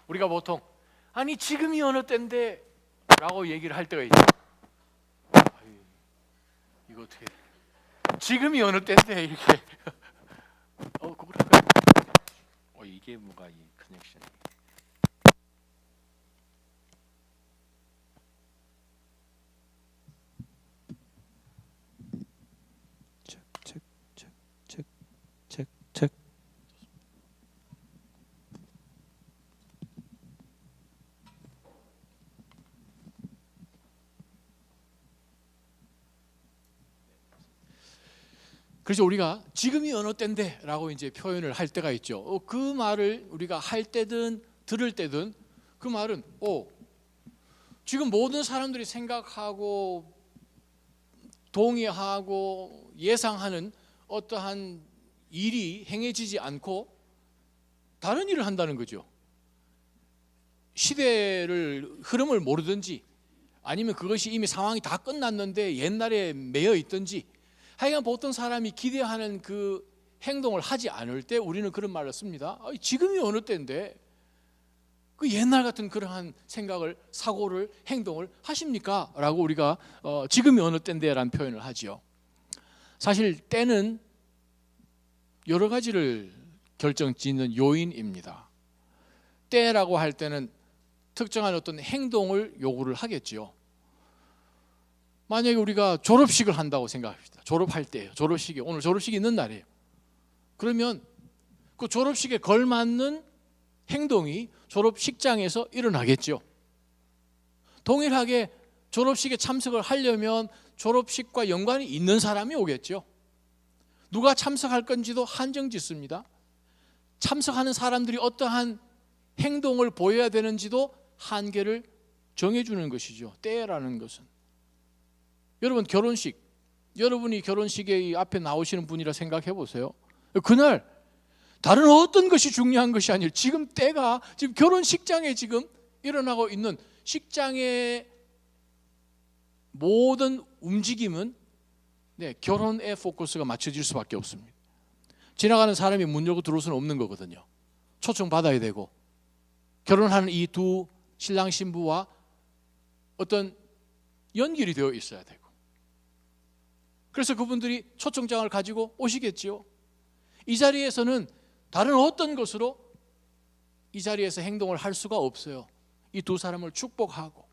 우리가 보통 아니 지금이 어느 때인데 라고 얘기를 할 때가 있죠. 아유, 이거 어떻게 지금이 어느 때인데 이렇게 그럴까요? 이게 뭐가 이 커넥션이 책. 그래서 우리가 지금이 어느 때인데 라고 이제 표현을 할 때가 있죠. 그 말을 우리가 할 때든 들을 때든 그 말은 지금 모든 사람들이 생각하고 동의하고 예상하는 어떠한 일이 행해지지 않고 다른 일을 한다는 거죠. 시대를 흐름을 모르든지 아니면 그것이 이미 상황이 다 끝났는데 옛날에 매여 있든지 하여간 보통 사람이 기대하는 그 행동을 하지 않을 때 우리는 그런 말을 씁니다. 지금이 어느 때인데 그 옛날 같은 그러한 생각을, 사고를, 행동을 하십니까? 라고 우리가 지금이 어느 때인데 라는 표현을 하죠. 사실 때는 여러 가지를 결정짓는 요인입니다. 때라고 할 때는 특정한 어떤 행동을 요구를 하겠죠. 만약에 우리가 졸업식을 한다고 생각합시다. 졸업할 때예요. 졸업식이 오늘 졸업식이 있는 날이에요. 그러면 그 졸업식에 걸맞는 행동이 졸업식장에서 일어나겠죠. 동일하게 졸업식에 참석을 하려면 졸업식과 연관이 있는 사람이 오겠죠. 누가 참석할 건지도 한정 짓습니다. 참석하는 사람들이 어떠한 행동을 보여야 되는지도 한계를 정해주는 것이죠. 때라는 것은. 여러분 결혼식, 여러분이 결혼식에 앞에 나오시는 분이라 생각해 보세요. 그날 다른 어떤 것이 중요한 것이 아니라 지금 때가 지금 결혼식장에 지금 일어나고 있는 식장의 모든 움직임은 결혼에 포커스가 맞춰질 수밖에 없습니다. 지나가는 사람이 문 열고 들어올 수는 없는 거거든요. 초청 받아야 되고 결혼하는 이 두 신랑 신부와 어떤 연결이 되어 있어야 되고 그래서 그분들이 초청장을 가지고 오시겠지요. 이 자리에서는 다른 어떤 것으로 이 자리에서 행동을 할 수가 없어요. 이 두 사람을 축복하고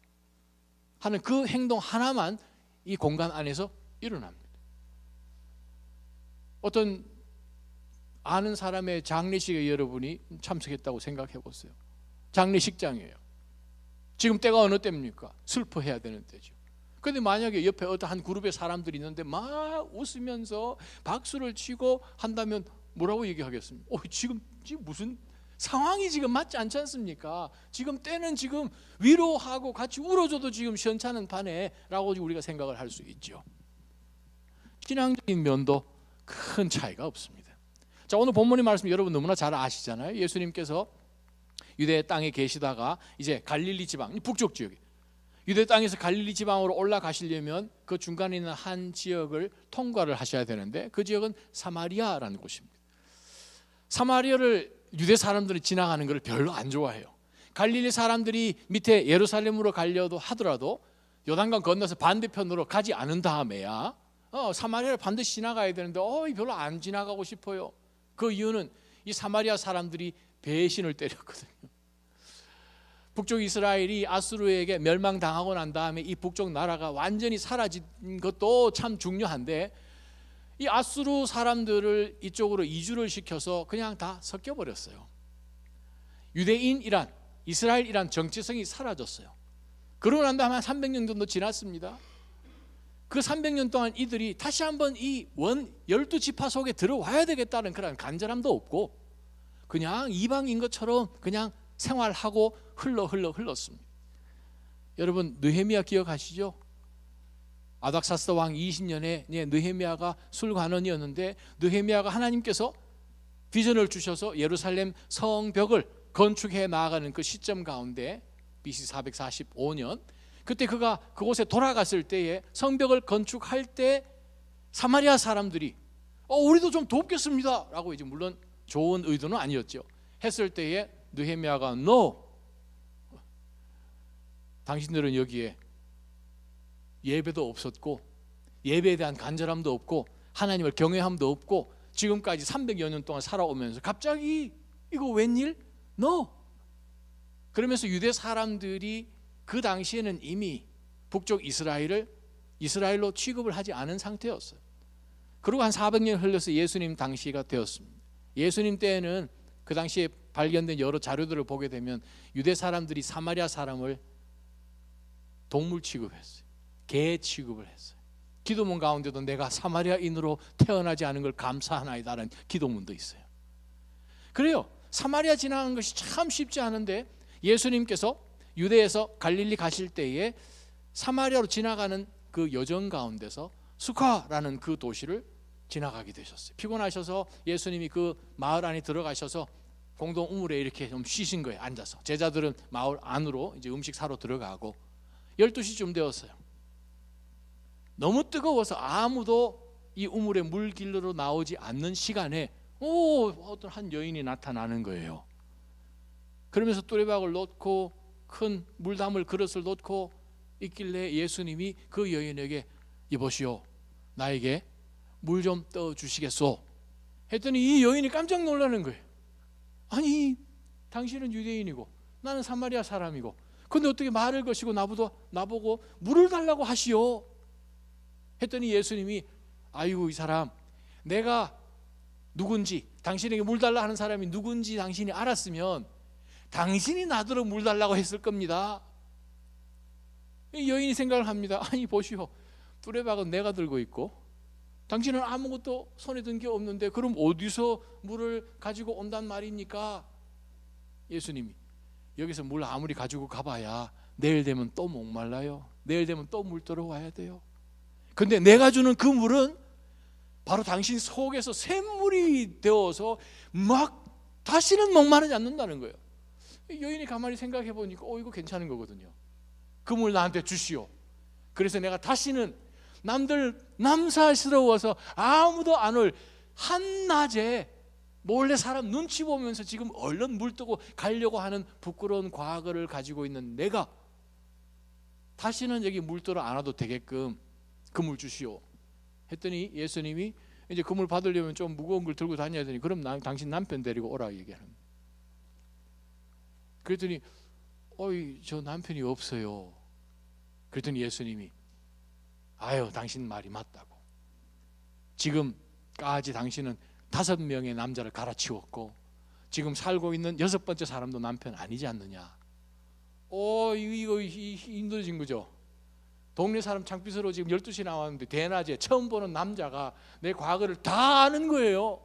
하는 그 행동 하나만 이 공간 안에서 일어납니다. 어떤 아는 사람의 장례식에 여러분이 참석했다고 생각해 보세요. 장례식장이에요. 지금 때가 어느 때입니까? 슬퍼해야 되는 때죠. 그런데 만약에 옆에 어떤 그룹의 사람들이 있는데 막 웃으면서 박수를 치고 한다면 뭐라고 얘기하겠습니까? 지금 무슨 상황이 지금 맞지 않지 않습니까? 지금 때는 지금 위로하고 같이 울어줘도 지금 시원찮은 판에 라고 우리가 생각을 할 수 있죠. 신앙적인 면도 큰 차이가 없습니다. 자, 오늘 본문의 말씀 여러분 너무나 잘 아시잖아요. 예수님께서 유대 땅에 계시다가 이제 갈릴리 지방, 북쪽 지역에 유대 땅에서 갈릴리 지방으로 올라가시려면 그 중간에 있는 한 지역을 통과를 하셔야 되는데 그 지역은 사마리아라는 곳입니다. 사마리아를 유대 사람들이 지나가는 걸 별로 안 좋아해요. 갈릴리 사람들이 밑에 예루살렘으로 가려도 하더라도 요단강 건너서 반대편으로 가지 않은 다음에야 사마리아를 반드시 지나가야 되는데 별로 안 지나가고 싶어요. 그 이유는 이 사마리아 사람들이 배신을 때렸거든요. 북쪽 이스라엘이 아수르에게 멸망당하고 난 다음에 이 북쪽 나라가 완전히 사라진 것도 참 중요한데 이 아수르 사람들을 이쪽으로 이주를 시켜서 그냥 다 섞여버렸어요. 유대인이란 이스라엘이란 정체성이 사라졌어요. 그러고 난 다음에 한 300년 정도 지났습니다. 그 300년 동안 이들이 다시 한번 이 12지파 속에 들어와야 되겠다는 그런 간절함도 없고 그냥 이방인 것처럼 그냥 생활하고 흘렀습니다. 여러분 느헤미야 기억하시죠? 아닥사스다 왕 20년에 느헤미야가 술관원이었는데 느헤미야가 하나님께서 비전을 주셔서 예루살렘 성벽을 건축해 나아가는 그 시점 가운데 BC 445년 그때 그가 그곳에 돌아갔을 때에 성벽을 건축할 때 사마리아 사람들이 우리도 좀 돕겠습니다 라고 이제 물론 좋은 의도는 아니었죠. 했을 때에 느헤미야가 No, 당신들은 여기에 예배도 없었고 예배에 대한 간절함도 없고 하나님을 경외함도 없고 지금까지 300여 년 동안 살아오면서 갑자기 이거 웬일? No. 그러면서 유대 사람들이 그 당시에는 이미 북쪽 이스라엘로 취급을 하지 않은 상태였어요. 그리고 한 400년 흘러서 예수님 당시가 되었습니다. 예수님 때에는 그 당시에 발견된 여러 자료들을 보게 되면 유대 사람들이 사마리아 사람을 동물 취급했어요. 개 취급을 했어요. 기도문 가운데도 내가 사마리아인으로 태어나지 않은 걸 감사하나이다라는 기도문도 있어요. 그래요. 사마리아 지나가는 것이 참 쉽지 않은데 예수님께서 유대에서 갈릴리 가실 때에 사마리아로 지나가는 그 여정 가운데서 수카라는 그 도시를 지나가게 되셨어요. 피곤하셔서 예수님이 그 마을 안에 들어가셔서 공동 우물에 이렇게 좀 쉬신 거예요. 앉아서. 제자들은 마을 안으로 이제 음식 사러 들어가고 12시쯤 되었어요. 너무 뜨거워서 아무도 이 우물에 물 길러 나오지 않는 시간에 어떤 한 여인이 나타나는 거예요. 그러면서 뚜레박을 놓고 큰 물 담을 그릇을 놓고 있길래 예수님이 그 여인에게 이보시오, 나에게 물 좀 떠주시겠소? 했더니 이 여인이 깜짝 놀라는 거예요. 아니, 당신은 유대인이고 나는 사마리아 사람이고 근데 어떻게 말을 거시고 나보고 물을 달라고 하시오? 했더니 예수님이 아이고 이 사람, 내가 누군지, 당신에게 물 달라 하는 사람이 누군지 당신이 알았으면 당신이 나더러 물 달라고 했을 겁니다. 이 여인이 생각을 합니다. 아니 보시오, 뚜레박은 내가 들고 있고 당신은 아무것도 손에 든 게 없는데 그럼 어디서 물을 가지고 온단 말입니까? 예수님이 여기서 물 아무리 가지고 가봐야 내일 되면 또 목말라요. 내일 되면 또 물 들어와야 돼요. 근데 내가 주는 그 물은 바로 당신 속에서 샘물이 되어서 막 다시는 목마르지 않는다는 거예요. 여인이 가만히 생각해 보니까 이거 괜찮은 거거든요. 그 물 나한테 주시오. 그래서 내가 다시는 남들 남사스러워서 아무도 안 올 한낮에 몰래 사람 눈치 보면서 지금 얼른 물 뜨고 가려고 하는 부끄러운 과거를 가지고 있는 내가 다시는 여기 물 뜨러 안 와도 되게끔 그 물 주시오. 했더니 예수님이 이제 그 물 받으려면 좀 무거운 걸 들고 다녀야 되니 그럼 당신 남편 데리고 오라 얘기하는. 그랬더니 저 남편이 없어요. 그랬더니 예수님이 아유 당신 말이 맞다고. 지금까지 당신은 5명의 남자를 갈아치웠고 지금 살고 있는 6번째 사람도 남편 아니지 않느냐. 이거 힘들어진 거죠. 동네 사람 창피스러워 지금 12시 나왔는데 대낮에 처음 보는 남자가 내 과거를 다 아는 거예요.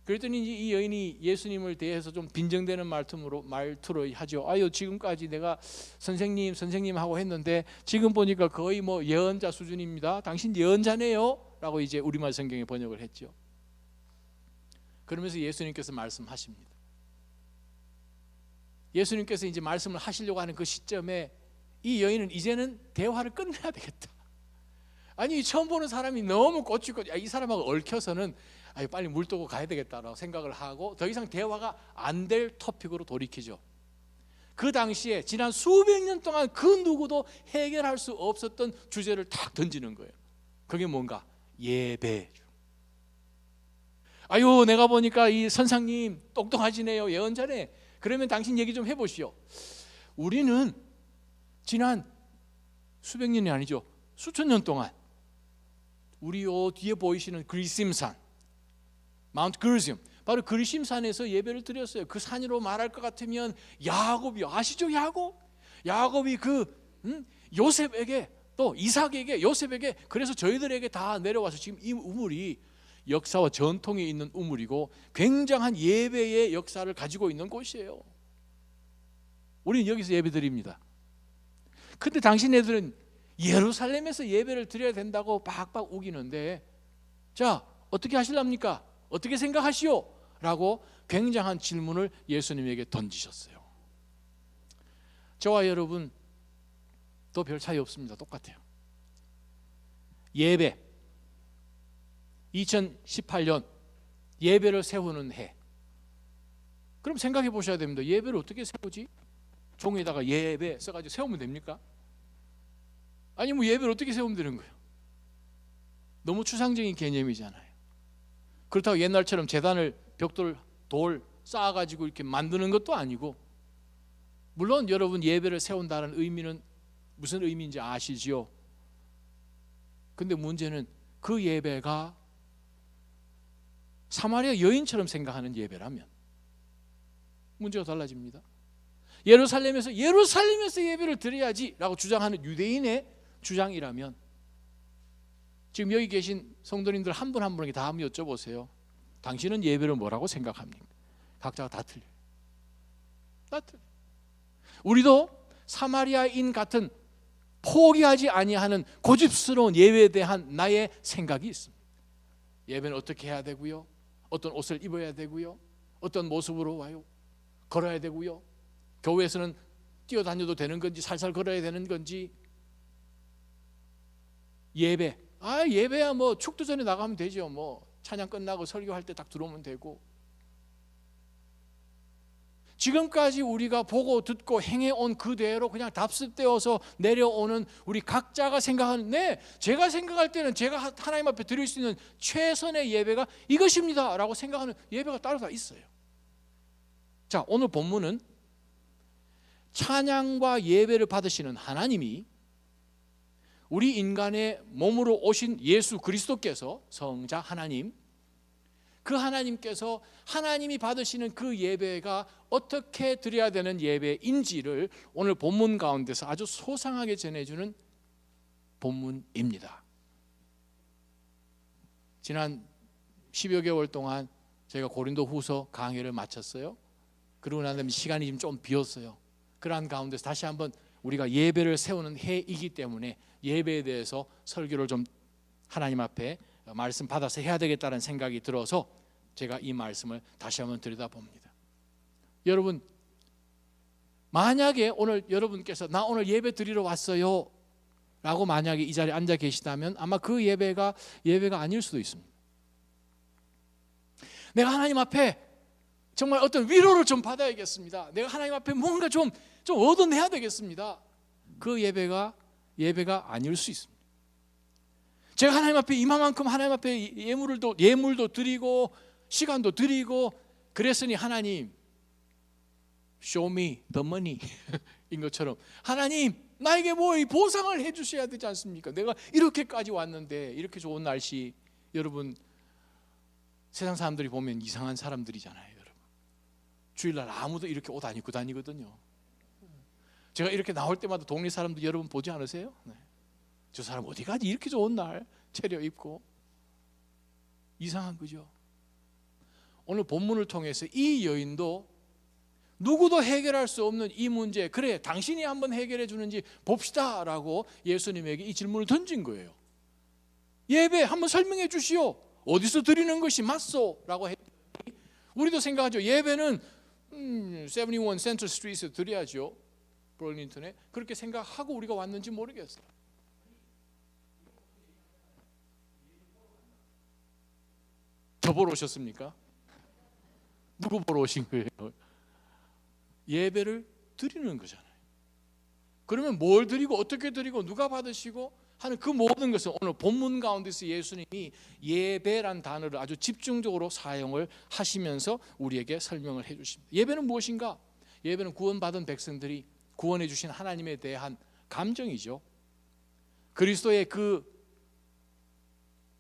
그랬더니 이 여인이 예수님을 대해서 좀 빈정대는 말투로 하죠. 아유 지금까지 내가 선생님 하고 했는데 지금 보니까 거의 뭐 예언자 수준입니다. 당신 예언자네요 라고 이제 우리말 성경에 번역을 했죠. 그러면서 예수님께서 말씀하십니다. 예수님께서 이제 말씀을 하시려고 하는 그 시점에 이 여인은 이제는 대화를 끝내야 되겠다. 아니 처음 보는 사람이 너무 꽂히고 이 사람하고 얽혀서는 빨리 물 뜨고 가야 되겠다라고 생각을 하고 더 이상 대화가 안 될 토픽으로 돌이키죠. 그 당시에 지난 수백 년 동안 그 누구도 해결할 수 없었던 주제를 탁 던지는 거예요. 그게 뭔가? 예배죠. 아유 내가 보니까 이 선생님 똑똑하시네요. 예언자네. 그러면 당신 얘기 좀 해보시오. 우리는 지난 수백 년이 아니죠. 수천 년 동안 우리 뒤에 보이시는 그리심산 마운트 그리심 바로 그리심산에서 예배를 드렸어요. 그 산으로 말할 것 같으면 야곱이요. 아시죠? 야곱이 요셉에게 또 이삭에게 요셉에게 그래서 저희들에게 다 내려와서 지금 이 우물이 역사와 전통이 있는 우물이고 굉장한 예배의 역사를 가지고 있는 곳이에요. 우리는 여기서 예배 드립니다. 근데 당신네들은 예루살렘에서 예배를 드려야 된다고 박박 우기는데 자 어떻게 하실랍니까? 어떻게 생각하시오? 라고 굉장한 질문을 예수님에게 던지셨어요. 저와 여러분 또 별 차이 없습니다. 똑같아요. 예배 2018년 예배를 세우는 해. 그럼 생각해 보셔야 됩니다. 예배를 어떻게 세우지? 종에다가 예배 써가지고 세우면 됩니까? 아니 뭐 예배를 어떻게 세우면 되는 거예요? 너무 추상적인 개념이잖아요. 그렇다고 옛날처럼 제단을 벽돌 돌 쌓아가지고 이렇게 만드는 것도 아니고, 물론 여러분 예배를 세운다는 의미는 무슨 의미인지 아시지요? 근데 문제는 그 예배가 사마리아 여인처럼 생각하는 예배라면 문제가 달라집니다. 예루살렘에서 예배를 드려야지라고 주장하는 유대인의 주장이라면, 지금 여기 계신 성도님들 한 분 한 분에게 다 한번 여쭤보세요. 당신은 예배를 뭐라고 생각합니까? 각자가 다 틀려요. 다 틀려요. 우리도 사마리아인 같은 포기하지 아니하는 고집스러운 예배에 대한 나의 생각이 있습니다. 예배는 어떻게 해야 되고요? 어떤 옷을 입어야 되고요? 어떤 모습으로 와요? 걸어야 되고요? 교회에서는 뛰어다녀도 되는 건지 살살 걸어야 되는 건지. 예배, 예배야 뭐 축도 전에 나가면 되죠. 뭐 찬양 끝나고 설교할 때 딱 들어오면 되고. 지금까지 우리가 보고 듣고 행해온 그대로 그냥 답습되어서 내려오는 우리 각자가 생각하는, 제가 생각할 때는 제가 하나님 앞에 드릴 수 있는 최선의 예배가 이것입니다 라고 생각하는 예배가 따로 다 있어요. 자, 오늘 본문은 찬양과 예배를 받으시는 하나님이 우리 인간의 몸으로 오신 예수 그리스도께서, 성자 하나님, 그 하나님께서 하나님이 받으시는 그 예배가 어떻게 드려야 되는 예배인지를 오늘 본문 가운데서 아주 소상하게 전해주는 본문입니다. 지난 10여 개월 동안 제가 고린도 후서 강의를 마쳤어요. 그러고 난 다음에 시간이 좀 비었어요. 그러한 가운데서 다시 한번 우리가 예배를 세우는 해이기 때문에 예배에 대해서 설교를 좀 하나님 앞에 말씀 받아서 해야 되겠다는 생각이 들어서 제가 이 말씀을 다시 한번 들여다봅니다. 여러분, 만약에 오늘 여러분께서 나 오늘 예배 드리러 왔어요 라고 만약에 이 자리에 앉아 계시다면 아마 그 예배가 아닐 수도 있습니다. 내가 하나님 앞에 정말 어떤 위로를 좀 받아야겠습니다. 내가 하나님 앞에 뭔가 좀 얻어내야 되겠습니다. 그 예배가 아닐 수 있습니다. 제가 하나님 앞에 이만큼 하나님 앞에 예물도 드리고 시간도 드리고 그랬으니 하나님 show me the money 인 것처럼 하나님 나에게 뭐 보상을 해주셔야 되지 않습니까? 내가 이렇게까지 왔는데, 이렇게 좋은 날씨. 여러분, 세상 사람들이 보면 이상한 사람들이잖아요. 여러분, 주일날 아무도 이렇게 옷 안 입고 다니거든요. 제가 이렇게 나올 때마다 동네 사람들 여러분 보지 않으세요? 네. 저 사람 어디 가지? 이렇게 좋은 날 차려입고. 이상한 거죠. 오늘 본문을 통해서 이 여인도 누구도 해결할 수 없는 이 문제, 그래 당신이 한번 해결해 주는지 봅시다 라고 예수님에게 이 질문을 던진 거예요. 예배 한번 설명해 주시오. 어디서 드리는 것이 맞소? 라고 했더니 우리도 생각하죠. 예배는 71 센트럴 스트리트에서 드려야죠. 브롤린턴에. 그렇게 생각하고 우리가 왔는지 모르겠어요. 저 보러 오셨습니까? 누구 보러 오신 거예요? 예배를 드리는 거잖아요. 그러면 뭘 드리고 어떻게 드리고 누가 받으시고 하는 그 모든 것은 오늘 본문 가운데서 예수님이 예배란 단어를 아주 집중적으로 사용을 하시면서 우리에게 설명을 해 주십니다. 예배는 무엇인가? 예배는 구원받은 백성들이 구원해 주신 하나님에 대한 감정이죠. 그리스도의 그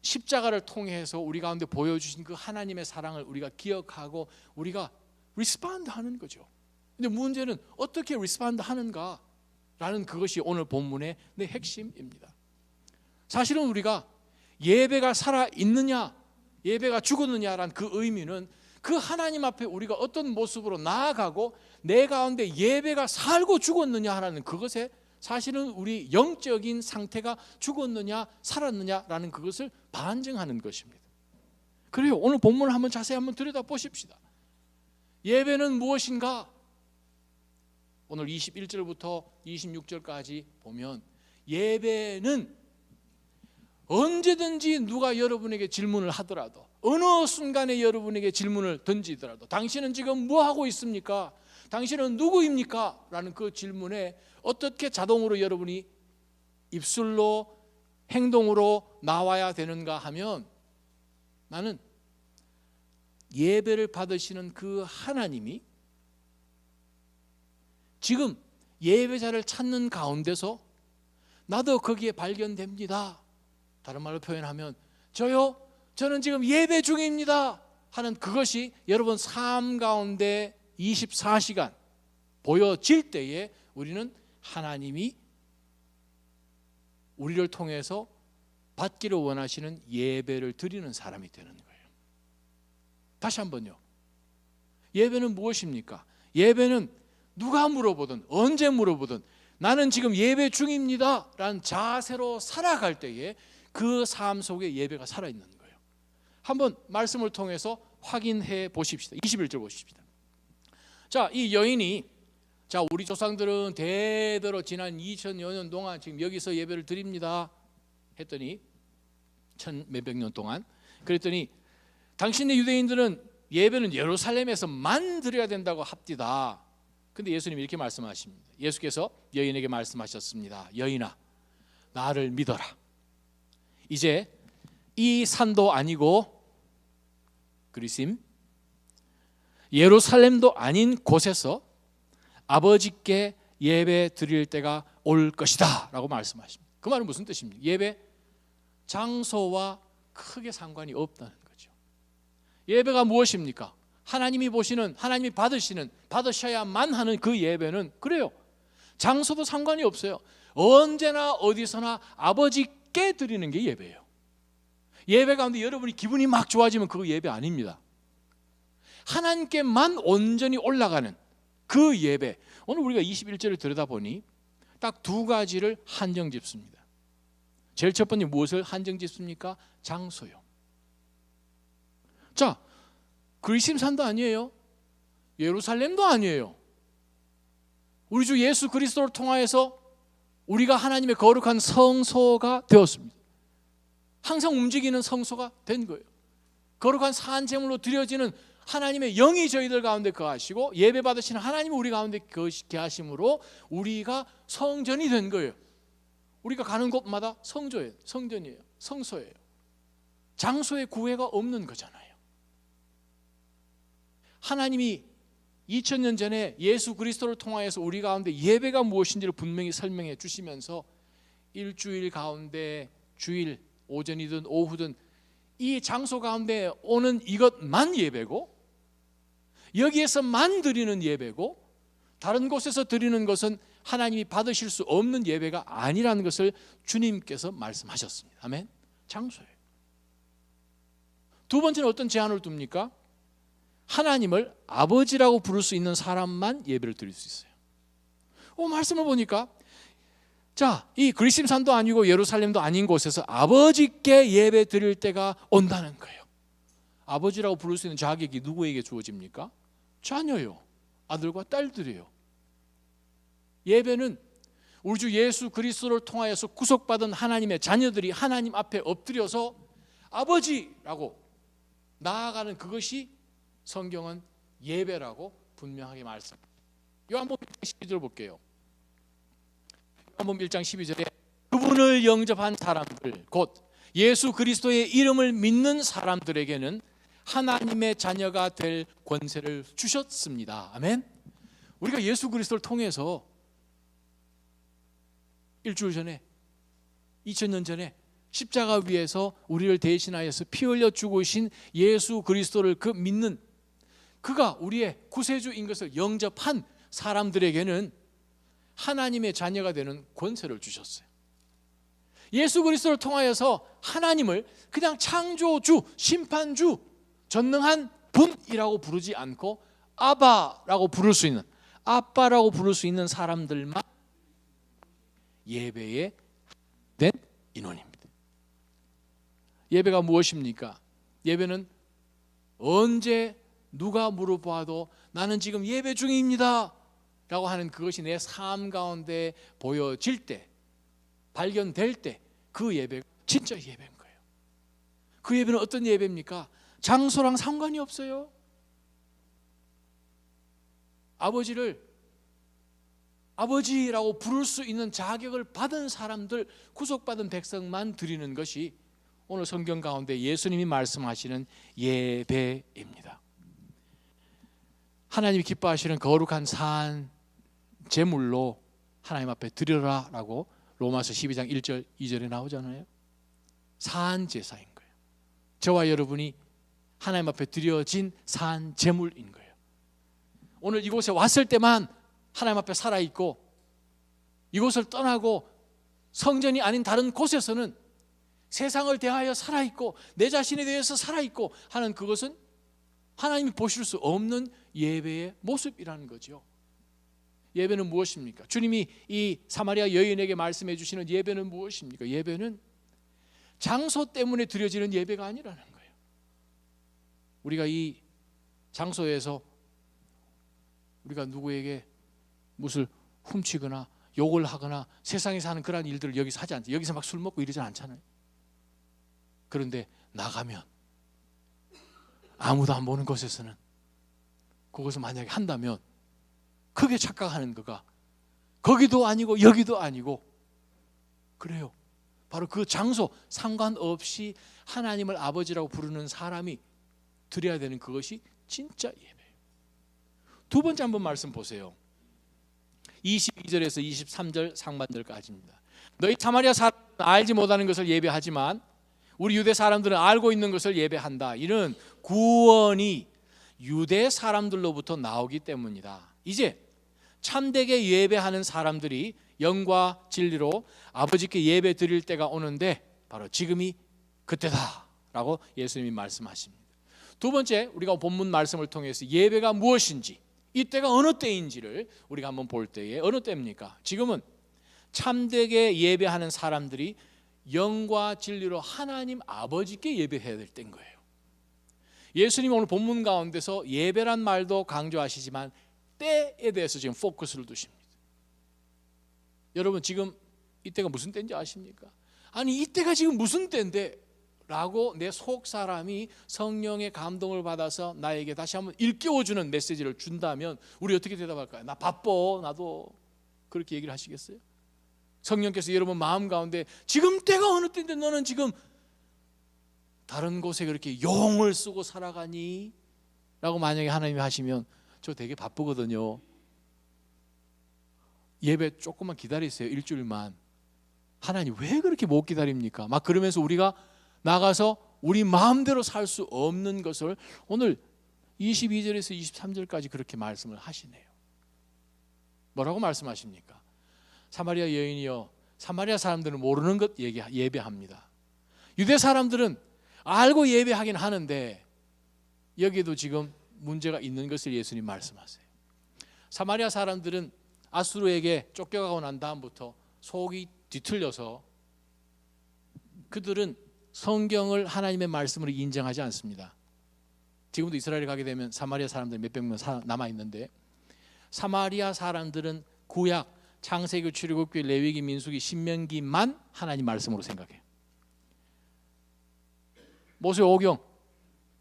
십자가를 통해서 우리 가운데 보여주신 그 하나님의 사랑을 우리가 기억하고 우리가 리스폰드 하는 거죠. 근데 문제는 어떻게 리스폰드 하는가 라는 그것이 오늘 본문의 핵심입니다. 사실은 우리가 예배가 살아있느냐 예배가 죽었느냐라는 그 의미는 그 하나님 앞에 우리가 어떤 모습으로 나아가고 내 가운데 예배가 살고 죽었느냐 하는 그것에 사실은 우리 영적인 상태가 죽었느냐 살았느냐라는 그것을 반증하는 것입니다. 그래요. 오늘 본문을 한번 자세히 한번 들여다보십시다. 예배는 무엇인가? 오늘 21절부터 26절까지 보면 예배는 언제든지 누가 여러분에게 질문을 하더라도 어느 순간에 여러분에게 질문을 던지더라도 당신은 지금 뭐 하고 있습니까? 당신은 누구입니까? 라는 그 질문에 어떻게 자동으로 여러분이 입술로 행동으로 나와야 되는가 하면, 나는 예배를 받으시는 그 하나님이 지금 예배자를 찾는 가운데서 나도 거기에 발견됩니다. 다른 말로 표현하면 저는 지금 예배 중입니다 하는 그것이 여러분 삶 가운데 24시간 보여질 때에 우리는 하나님이 우리를 통해서 받기를 원하시는 예배를 드리는 사람이 되는 거예요. 다시 한번요. 예배는 무엇입니까? 예배는 누가 물어보든 언제 물어보든 나는 지금 예배 중입니다 라는 자세로 살아갈 때에 그 삶 속에 예배가 살아있는 거예요. 한번 말씀을 통해서 확인해 보십시다. 21절 보십시다. 자, 이 여인이, 자, 우리 조상들은 대대로 지난 2000여 년 동안 지금 여기서 예배를 드립니다 했더니, 천 몇백 년 동안 그랬더니, 당신의 유대인들은 예배는 예루살렘에서만 드려야 된다고 합디다. 근데 예수님이 이렇게 말씀하십니다. 예수께서 여인에게 말씀하셨습니다. 여인아, 나를 믿어라. 이제 이 산도 아니고 그리심 예루살렘도 아닌 곳에서 아버지께 예배 드릴 때가 올 것이다 라고 말씀하십니다. 그 말은 무슨 뜻입니까? 예배 장소와 크게 상관이 없다는 거죠. 예배가 무엇입니까? 하나님이 보시는, 하나님이 받으시는, 받으셔야만 하는 그 예배는 그래요. 장소도 상관이 없어요. 언제나 어디서나 아버지께 드리는 게 예배예요. 예배 가운데 여러분이 기분이 막 좋아지면 그거 예배 아닙니다. 하나님께만 온전히 올라가는 그 예배. 오늘 우리가 21절을 들여다보니 딱 두 가지를 한정 짓습니다. 제일 첫 번째 무엇을 한정 짓습니까? 장소요. 자, 그리심산도 아니에요. 예루살렘도 아니에요. 우리 주 예수 그리스도를 통하여서 우리가 하나님의 거룩한 성소가 되었습니다. 항상 움직이는 성소가 된 거예요. 거룩한 산제물로 드려지는 하나님의 영이 저희들 가운데 거하시고 예배 받으시는 하나님이 우리 가운데 거하심으로 우리가 성전이 된 거예요. 우리가 가는 곳마다 성전이에요. 성소예요. 장소의 구애가 없는 거잖아요. 하나님이 2000년 전에 예수 그리스도를 통하여서 우리 가운데 예배가 무엇인지를 분명히 설명해 주시면서 일주일 가운데 주일 오전이든 오후든 이 장소 가운데 오는 이것만 예배고, 여기에서만 드리는 예배고, 다른 곳에서 드리는 것은 하나님이 받으실 수 없는 예배가 아니라는 것을 주님께서 말씀하셨습니다. 아멘. 장소예요. 두 번째는 어떤 제한을 둡니까? 하나님을 아버지라고 부를 수 있는 사람만 예배를 드릴 수 있어요. 말씀을 보니까, 자, 이 그리심산도 아니고 예루살렘도 아닌 곳에서 아버지께 예배 드릴 때가 온다는 거예요. 아버지라고 부를 수 있는 자격이 누구에게 주어집니까? 자녀요. 아들과 딸들이에요. 예배는 우리 주 예수 그리스도를 통하여서 구속받은 하나님의 자녀들이 하나님 앞에 엎드려서 아버지라고 나아가는 그것이 성경은 예배라고 분명하게 말씀합니다. 요한복음 1장 12절 볼게요. 요한복음 1장 12절에 그분을 영접한 사람들, 곧 예수 그리스도의 이름을 믿는 사람들에게는 하나님의 자녀가 될 권세를 주셨습니다. 아멘. 우리가 예수 그리스도를 통해서 일주일 전에 2000년 전에 십자가 위에서 우리를 대신하여서 피 흘려 죽으신 예수 그리스도를 그 믿는, 그가 우리의 구세주인 것을 영접한 사람들에게는 하나님의 자녀가 되는 권세를 주셨어요. 예수 그리스도를 통하여서 하나님을 그냥 창조주, 심판주, 전능한 분이라고 부르지 않고 아바라고 부를 수 있는, 아빠라고 부를 수 있는 사람들만 예배에 된 인원입니다. 예배가 무엇입니까? 예배는 언제 누가 물어봐도 나는 지금 예배 중입니다 라고 하는 그것이 내 삶 가운데 보여질 때, 발견될 때 그 예배가 진짜 예배인 거예요. 그 예배는 어떤 예배입니까? 장소랑 상관이 없어요. 아버지를 아버지라고 부를 수 있는 자격을 받은 사람들, 구속받은 백성만 드리는 것이 오늘 성경 가운데 예수님이 말씀하시는 예배입니다. 하나님이 기뻐하시는 거룩한 산 제물로 하나님 앞에 드려라 라고 로마서 12장 1절 2절에 나오잖아요. 산 제사인 거예요. 저와 여러분이 하나님 앞에 드려진 산 제물인 거예요. 오늘 이곳에 왔을 때만 하나님 앞에 살아있고, 이곳을 떠나고 성전이 아닌 다른 곳에서는 세상을 대하여 살아있고 내 자신에 대해서 살아있고 하는 그것은 하나님이 보실 수 없는 예배의 모습이라는 거죠. 예배는 무엇입니까? 주님이 이 사마리아 여인에게 말씀해 주시는 예배는 무엇입니까? 예배는 장소 때문에 드려지는 예배가 아니라는 거예요. 우리가 이 장소에서 우리가 누구에게 무엇을 훔치거나 욕을 하거나 세상에서 하는 그런 일들을 여기서 하지 않죠. 여기서 막 술 먹고 이러지 않잖아요. 그런데 나가면 아무도 안 보는 곳에서는 그것을 만약에 한다면 크게 착각하는 거가 거기도 아니고 여기도 아니고 그래요. 바로 그 장소 상관없이 하나님을 아버지라고 부르는 사람이 드려야 되는 그것이 진짜 예배예요. 두 번째 한번 말씀 보세요. 22절에서 23절 상반절까지입니다. 너희 사마리아 사람은 알지 못하는 것을 예배하지만 우리 유대 사람들은 알고 있는 것을 예배한다. 이는 구원이 유대 사람들로부터 나오기 때문이다. 이제 참되게 예배하는 사람들이 영과 진리로 아버지께 예배 드릴 때가 오는데 바로 지금이 그때다라고 예수님이 말씀하십니다. 두 번째, 우리가 본문 말씀을 통해서 예배가 무엇인지, 이때가 어느 때인지를 우리가 한번 볼 때에 어느 때입니까? 지금은 참되게 예배하는 사람들이 영과 진리로 하나님 아버지께 예배해야 될 때인 거예요. 예수님이 오늘 본문 가운데서 예배란 말도 강조하시지만 때에 대해서 지금 포커스를 두십니다. 여러분, 지금 이때가 무슨 때인지 아십니까? 아니, 이때가 지금 무슨 때인데? 라고 내 속 사람이 성령의 감동을 받아서 나에게 다시 한번 일깨워주는 메시지를 준다면 우리 어떻게 대답할까요? 나 바빠, 나도. 그렇게 얘기를 하시겠어요? 성령께서 여러분 마음 가운데 지금 때가 어느 때인데 너는 지금 다른 곳에 그렇게 용을 쓰고 살아가니? 라고 만약에 하나님이 하시면 저 되게 바쁘거든요. 예배 조금만 기다리세요. 일주일만. 하나님 왜 그렇게 못 기다립니까? 막 그러면서 우리가 나가서 우리 마음대로 살 수 없는 것을 오늘 22절에서 23절까지 그렇게 말씀을 하시네요. 뭐라고 말씀하십니까? 사마리아 여인이요, 사마리아 사람들은 모르는 것 예배합니다. 유대 사람들은 알고 예배하긴 하는데 여기에도 지금 문제가 있는 것을 예수님 말씀하세요. 사마리아 사람들은 아수르에게 쫓겨가고 난 다음부터 속이 뒤틀려서 그들은 성경을 하나님의 말씀으로 인정하지 않습니다. 지금도 이스라엘에 가게 되면 사마리아 사람들 몇백 명 남아있는데, 사마리아 사람들은 구약, 창세기, 출애굽기, 레위기, 민수기, 신명기만 하나님 말씀으로 생각해요. 모세오경,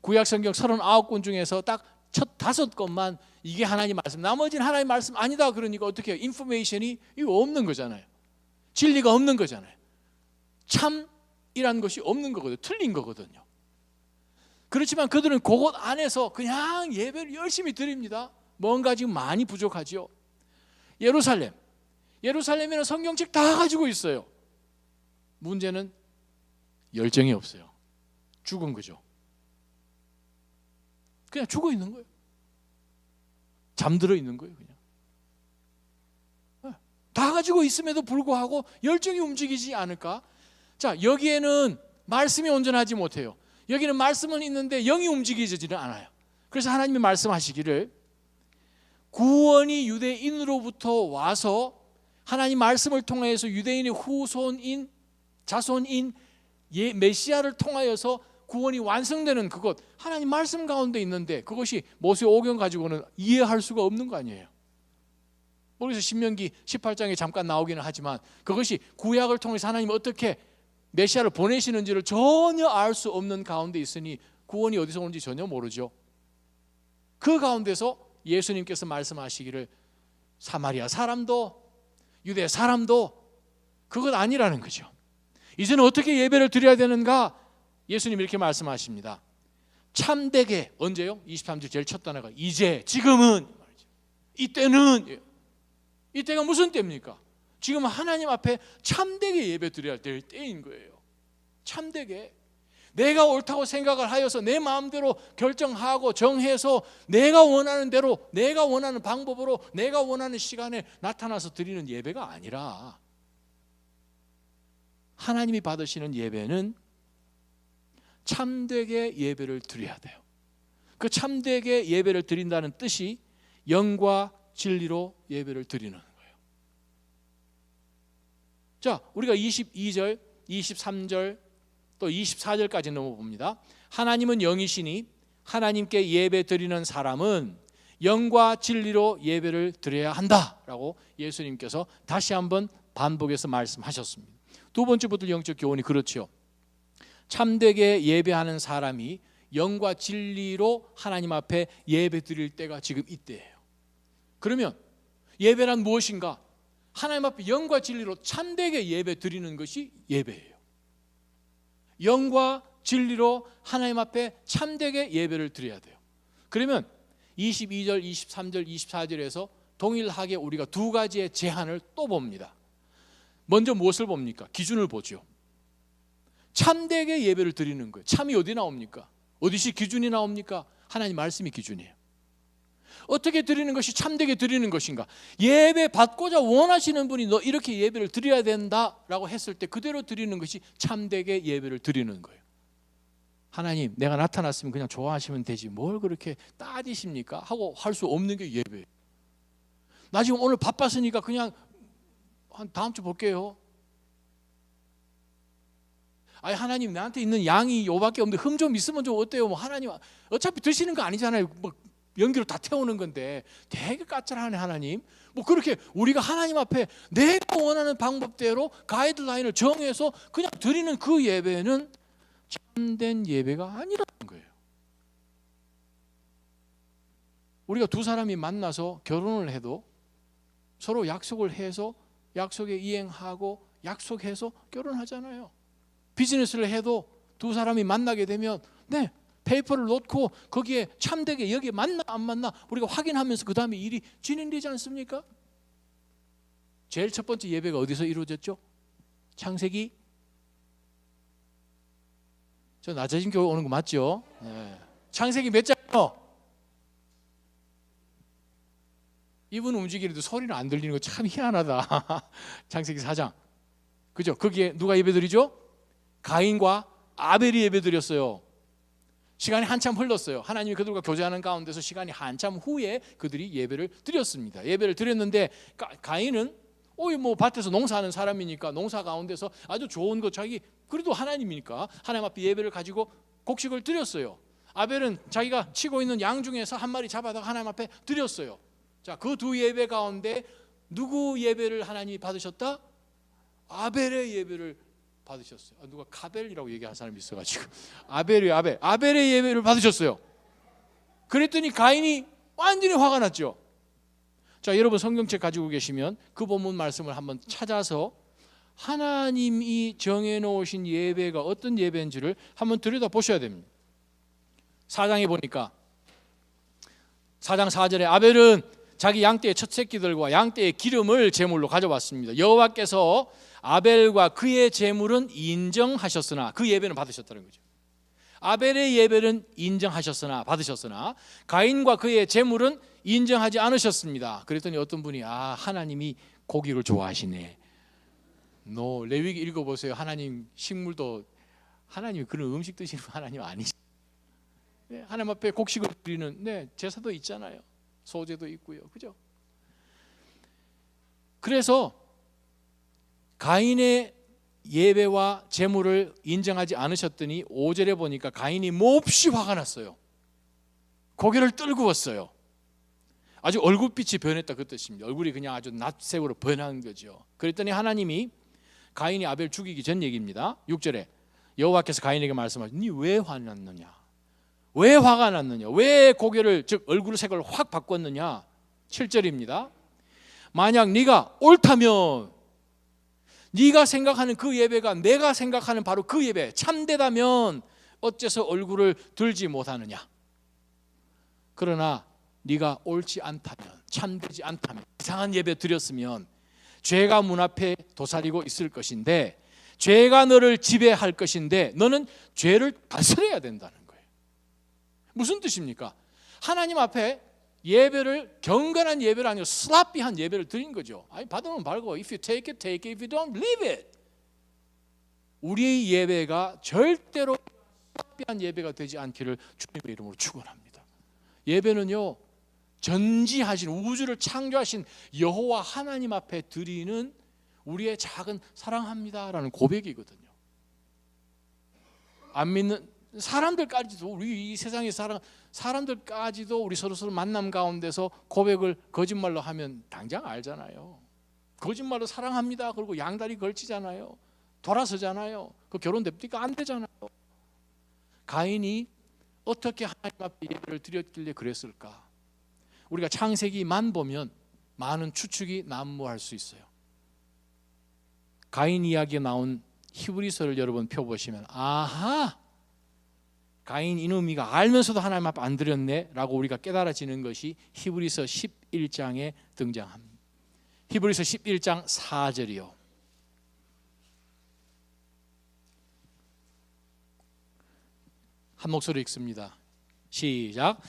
구약 성경 39권 중에서 딱 첫 5권만 이게 하나님 말씀, 나머지는 하나님 말씀 아니다. 그러니까 어떻게 해요? 인포메이션이 이거 없는 거잖아요. 진리가 없는 거잖아요. 참이란 것이 없는 거거든요. 틀린 거거든요. 그렇지만 그들은 그곳 안에서 그냥 예배를 열심히 드립니다. 뭔가 지금 많이 부족하죠. 예루살렘에는 성경책 다 가지고 있어요. 문제는 열정이 없어요. 죽은 거죠. 그냥 죽어 있는 거예요. 잠들어 있는 거예요. 그냥 다 가지고 있음에도 불구하고 열정이 움직이지 않을까? 자, 여기에는 말씀이 온전하지 못해요. 여기는 말씀은 있는데 영이 움직이지는 않아요. 그래서 하나님이 말씀하시기를 구원이 유대인으로부터 와서 하나님 말씀을 통해서 유대인의 후손인 자손인 메시아를 통하여서 구원이 완성되는 그것, 하나님 말씀 가운데 있는데 그것이 모세오경 가지고는 이해할 수가 없는 거 아니에요. 그래서 신명기 18장에 잠깐 나오기는 하지만 그것이 구약을 통해서 하나님이 어떻게 메시아를 보내시는지를 전혀 알 수 없는 가운데 있으니 구원이 어디서 오는지 전혀 모르죠. 그 가운데서 예수님께서 말씀하시기를 사마리아 사람도 유대 사람도 그것 아니라는 거죠. 이제는 어떻게 예배를 드려야 되는가? 예수님 이렇게 말씀하십니다. 참되게, 언제요? 23절 제일 첫 단어가 이제, 지금은, 이때는, 이때가 무슨 때입니까? 지금 하나님 앞에 참되게 예배 드려야 될 때인 거예요. 참되게 내가 옳다고 생각을 하여서 내 마음대로 결정하고 정해서 내가 원하는 대로, 내가 원하는 방법으로, 내가 원하는 시간에 나타나서 드리는 예배가 아니라 하나님이 받으시는 예배는 참되게 예배를 드려야 돼요. 그 참되게 예배를 드린다는 뜻이 영과 진리로 예배를 드리는 거예요. 자, 우리가 22절, 23절 또 24절까지 넘어봅니다. 하나님은 영이시니 하나님께 예배 드리는 사람은 영과 진리로 예배를 드려야 한다라고 예수님께서 다시 한번 반복해서 말씀하셨습니다. 두 번째부터 영적 교훈이 그렇죠. 참되게 예배하는 사람이 영과 진리로 하나님 앞에 예배 드릴 때가 지금 이때예요. 그러면 예배란 무엇인가? 하나님 앞에 영과 진리로 참되게 예배 드리는 것이 예배예요. 영과 진리로 하나님 앞에 참되게 예배를 드려야 돼요. 그러면 22절, 23절, 24절에서 동일하게 우리가 두 가지의 제한을 또 봅니다. 먼저 무엇을 봅니까? 기준을 보죠. 참되게 예배를 드리는 거예요. 참이 어디 나옵니까? 어디시 기준이 나옵니까? 하나님 말씀이 기준이에요. 어떻게 드리는 것이 참되게 드리는 것인가? 예배 받고자 원하시는 분이 너 이렇게 예배를 드려야 된다라고 했을 때 그대로 드리는 것이 참되게 예배를 드리는 거예요. 하나님, 내가 나타났으면 그냥 좋아하시면 되지 뭘 그렇게 따지십니까? 하고 할 수 없는 게 예배예요. 나 지금 오늘 바빴으니까 그냥 한 다음 주 볼게요. 아니 하나님, 나한테 있는 양이 요밖에 없는데 흠 좀 있으면 좀 어때요? 뭐 하나님 어차피 드시는 거 아니잖아요. 뭐 연기로 다 태우는 건데 되게 까칠하네 하나님. 뭐 그렇게 우리가 하나님 앞에 내가 원하는 방법대로 가이드라인을 정해서 그냥 드리는 그 예배는 참된 예배가 아니라는 거예요. 우리가 두 사람이 만나서 결혼을 해도 서로 약속을 해서 약속에 이행하고 약속해서 결혼하잖아요. 비즈니스를 해도 두 사람이 만나게 되면 페이퍼를 놓고 거기에 참되게 여기에 맞나 안 맞나 우리가 확인하면서 그 다음에 일이 진행되지 않습니까? 제일 첫 번째 예배가 어디서 이루어졌죠? 창세기. 저 낮아진 교회 오는 거 맞죠? 네. 창세기 몇 장이요? 입은 움직이는데 소리는 안 들리는 거 참 희한하다. 창세기 4장. 그죠? 거기에 누가 예배드리죠? 가인과 아벨이 예배드렸어요. 시간이 한참 흘렀어요. 하나님이 그들과 교제하는 가운데서 시간이 한참 후에 그들이 예배를 드렸습니다. 예배를 드렸는데 가인은 뭐 밭에서 농사하는 사람이니까 농사 가운데서 아주 좋은 거 자기 그래도 하나님이니까 하나님 앞에 예배를 가지고 곡식을 드렸어요. 아벨은 자기가 치고 있는 양 중에서 한 마리 잡아다가 하나님 앞에 드렸어요. 자, 그 두 예배 가운데 누구 예배를 하나님이 받으셨다? 아벨의 예배를 받으셨어요. 누가 카벨이라고 얘기한 사람이 있어가지고 아벨의 예배를 받으셨어요. 그랬더니 가인이 완전히 화가 났죠. 자, 여러분 성경책 가지고 계시면 그 본문 말씀을 한번 찾아서 하나님이 정해놓으신 예배가 어떤 예배인지를 한번 들여다보셔야 됩니다. 4장에 보니까 4장 4절에 아벨은 자기 양떼의 첫 새끼들과 양떼의 기름을 제물로 가져왔습니다. 여호와께서 아벨과 그의 제물은 인정하셨으나 그 예배는 받으셨다는 거죠. 아벨의 예배는 인정하셨으나 받으셨으나 가인과 그의 제물은 인정하지 않으셨습니다. 그랬더니 어떤 분이 하나님이 고기를 좋아하시네. 레위기 읽어보세요. 하나님 식물도 하나님이 그런 음식 드시는 하나님 아니시. 하나님 앞에 곡식을 드리는 제사도 있잖아요. 소제도 있고요. 그죠? 그래서 가인의 예배와 제물을 인정하지 않으셨더니 5절에 보니까 가인이 몹시 화가 났어요. 고개를 떨구었어요. 아주 얼굴빛이 변했다 그 뜻입니다. 얼굴이 그냥 아주 낯색으로 변한 거죠. 그랬더니 하나님이 가인이 아벨 죽이기 전 얘기입니다. 6절에 여호와께서 가인에게 말씀하시니 네 왜 화났느냐? 왜 화가 났느냐? 왜 고개를, 즉 얼굴 색을 확 바꿨느냐? 7절입니다. 만약 네가 옳다면, 네가 생각하는 그 예배가 내가 생각하는 바로 그 예배, 참되다면 어째서 얼굴을 들지 못하느냐? 그러나 네가 옳지 않다면, 참되지 않다면, 이상한 예배 드렸으면 죄가 문 앞에 도사리고 있을 것인데, 죄가 너를 지배할 것인데 너는 죄를 다스려야 된다는 거예요. 무슨 뜻입니까? 하나님 앞에 예배를, 경건한 예배를 아니고 슬라피한 예배를 드린 거죠. 아니, 받으면 받고, if you take it, take it. If you don't, leave it. 우리의 예배가 절대로 슬라피한 예배가 되지 않기를 주님의 이름으로 축원합니다. 예배는요, 전지하신, 우주를 창조하신 여호와 하나님 앞에 드리는 우리의 작은 사랑합니다라는 고백이거든요. 안 믿는 사람들까지도, 우리 이 세상의 사람들까지도 우리 서로 만남 가운데서 고백을 거짓말로 하면 당장 알잖아요. 거짓말로 사랑합니다 그리고 양다리 걸치잖아요. 돌아서잖아요. 그 결혼 됩니까? 안 되잖아요. 가인이 어떻게 하나님 앞에 예배를 드렸길래 그랬을까? 우리가 창세기만 보면 많은 추측이 난무할 수 있어요. 가인 이야기에 나온 히브리서를 여러분 펴보시면, 아하, 가인 이놈이가 알면서도 하나님 앞에 안 드렸네 라고 우리가 깨달아지는 것이 히브리서 11장에 등장합니다. 히브리서 11장 4절이요. 한 목소리 읽습니다. 시작.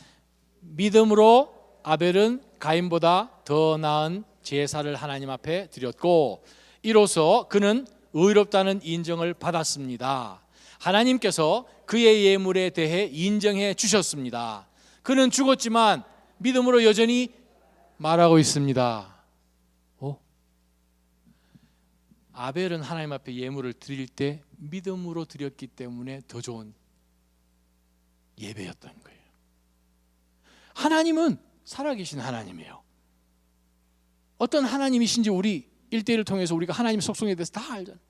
믿음으로 아벨은 가인보다 더 나은 제사를 하나님 앞에 드렸고 이로써 그는 의롭다는 인정을 받았습니다. 하나님께서 그의 예물에 대해 인정해 주셨습니다. 그는 죽었지만 믿음으로 여전히 말하고 있습니다. 아벨은 하나님 앞에 예물을 드릴 때 믿음으로 드렸기 때문에 더 좋은 예배였던 거예요. 하나님은 살아계신 하나님이에요. 어떤 하나님이신지 우리 1대1을 통해서 우리가 하나님 속성에 대해서 다 알잖아요.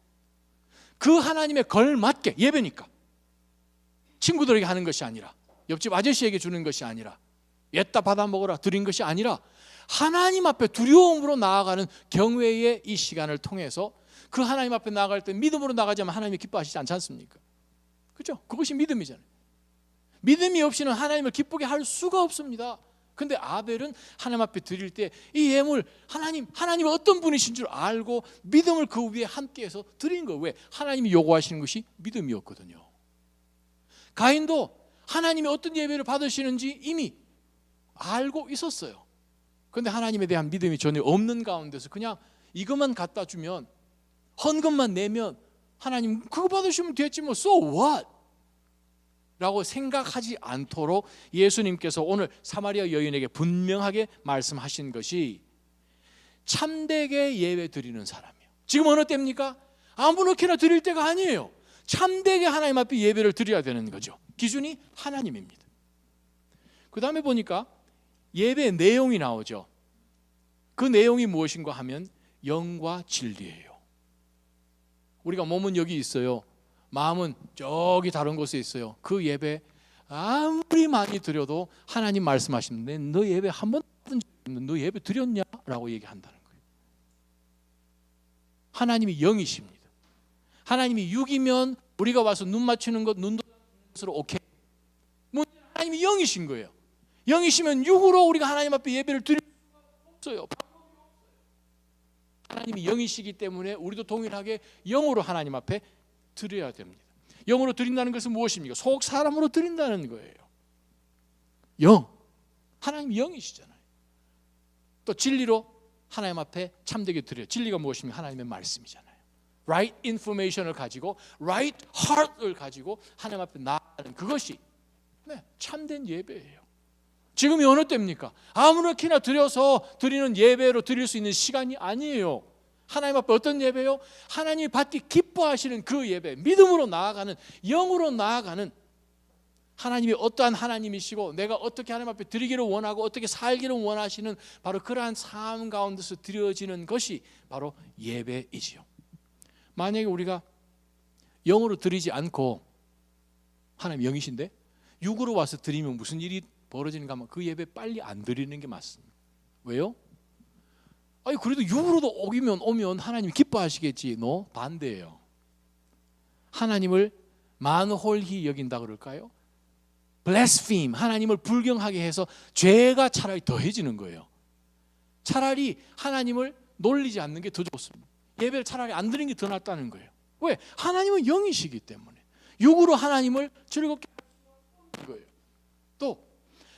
그 하나님에 걸맞게, 예배니까 친구들에게 하는 것이 아니라, 옆집 아저씨에게 주는 것이 아니라, 옛다 받아 먹어라 드린 것이 아니라 하나님 앞에 두려움으로 나아가는 경외의 이 시간을 통해서 그 하나님 앞에 나아갈 때 믿음으로 나가자면 하나님이 기뻐하시지 않지 않습니까? 그렇죠? 그것이 믿음이잖아요. 믿음이 없이는 하나님을 기쁘게 할 수가 없습니다. 근데 아벨은 하나님 앞에 드릴 때 이 예물, 하나님이 어떤 분이신 줄 알고 믿음을 그 위에 함께해서 드린 거예요. 왜? 하나님이 요구하시는 것이 믿음이었거든요. 가인도 하나님이 어떤 예배를 받으시는지 이미 알고 있었어요. 그런데 하나님에 대한 믿음이 전혀 없는 가운데서 그냥 이것만 갖다 주면, 헌금만 내면 하나님 그거 받으시면 됐지 뭐, so what? 라고 생각하지 않도록 예수님께서 오늘 사마리아 여인에게 분명하게 말씀하신 것이 참되게 예배 드리는 사람이에요. 지금 어느 때입니까? 아무렇게나 드릴 때가 아니에요. 참되게 하나님 앞에 예배를 드려야 되는 거죠. 기준이 하나님입니다. 그 다음에 보니까 예배의 내용이 나오죠. 그 내용이 무엇인가 하면 영과 진리예요. 우리가 몸은 여기 있어요. 마음은 저기 다른 곳에 있어요. 그 예배 아무리 많이 드려도 하나님 말씀하시는데 너 예배 한 번 너 예배 드렸냐? 라고 얘기한다는 거예요. 하나님이 영이십니다. 하나님이 육이면 우리가 와서 눈 맞추는 것, 눈 돌리는 것으로 오케이. 하나님이 영이신 거예요. 영이시면 육으로 우리가 하나님 앞에 예배를 드릴 수 없어요. 하나님이 영이시기 때문에 우리도 동일하게 영으로 하나님 앞에 드려야 됩니다. 영으로 드린다는 것은 무엇입니까? 속 사람으로 드린다는 거예요. 영, 하나님 영이시잖아요. 또 진리로 하나님 앞에 참되게 드려요. 진리가 무엇입니까? 하나님의 말씀이잖아요. Right information을 가지고, right heart을 가지고 하나님 앞에 나아가는 그것이 참된 예배예요. 지금이 어느 때입니까? 아무렇게나 드려서 드리는 예배로 드릴 수 있는 시간이 아니에요. 하나님 앞에 어떤 예배요? 하나님이 받기 기뻐하시는 그 예배, 믿음으로 나아가는, 영으로 나아가는, 하나님이 어떠한 하나님이시고 내가 어떻게 하나님 앞에 드리기를 원하고 어떻게 살기를 원하시는 바로 그러한 삶 가운데서 드려지는 것이 바로 예배이지요. 만약에 우리가 영으로 드리지 않고, 하나님 영이신데 육으로 와서 드리면 무슨 일이 벌어지는가 하면 그 예배 빨리 안 드리는 게 맞습니다. 왜요? 아니 그래도 육으로도 오면 하나님 기뻐하시겠지. 반대예요. 하나님을 만홀히 여긴다 그럴까요? blaspheme, 하나님을 불경하게 해서 죄가 차라리 더해지는 거예요. 차라리 하나님을 놀리지 않는 게 더 좋습니다. 예배를 차라리 안 드리는 게 더 낫다는 거예요. 왜? 하나님은 영이시기 때문에. 육으로 하나님을 즐겁게 하는 거예요. 또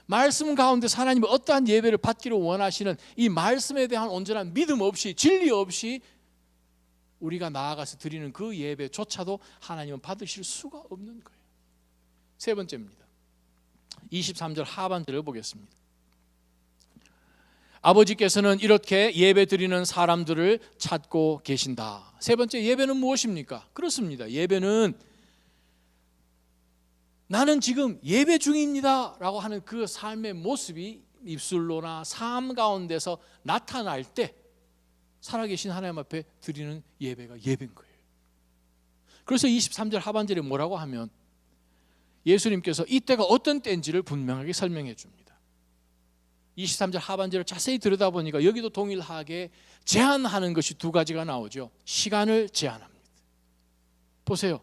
말씀 가운데서 하나님의 어떠한 예배를 받기를 원하시는 이 말씀에 대한 온전한 믿음 없이, 진리 없이 우리가 나아가서 드리는 그 예배조차도 하나님은 받으실 수가 없는 거예요. 세 번째입니다. 23절 하반절을 보겠습니다. 아버지께서는 이렇게 예배 드리는 사람들을 찾고 계신다. 세 번째, 예배는 무엇입니까? 그렇습니다. 예배는 나는 지금 예배 중입니다 라고 하는 그 삶의 모습이 입술로나 삶 가운데서 나타날 때 살아계신 하나님 앞에 드리는 예배가 예배인 거예요. 그래서 23절 하반절에 뭐라고 하면 예수님께서 이때가 어떤 때인지를 분명하게 설명해 줍니다. 23절 하반절을 자세히 들여다보니까 여기도 동일하게 제한하는 것이 두 가지가 나오죠. 시간을 제한합니다. 보세요.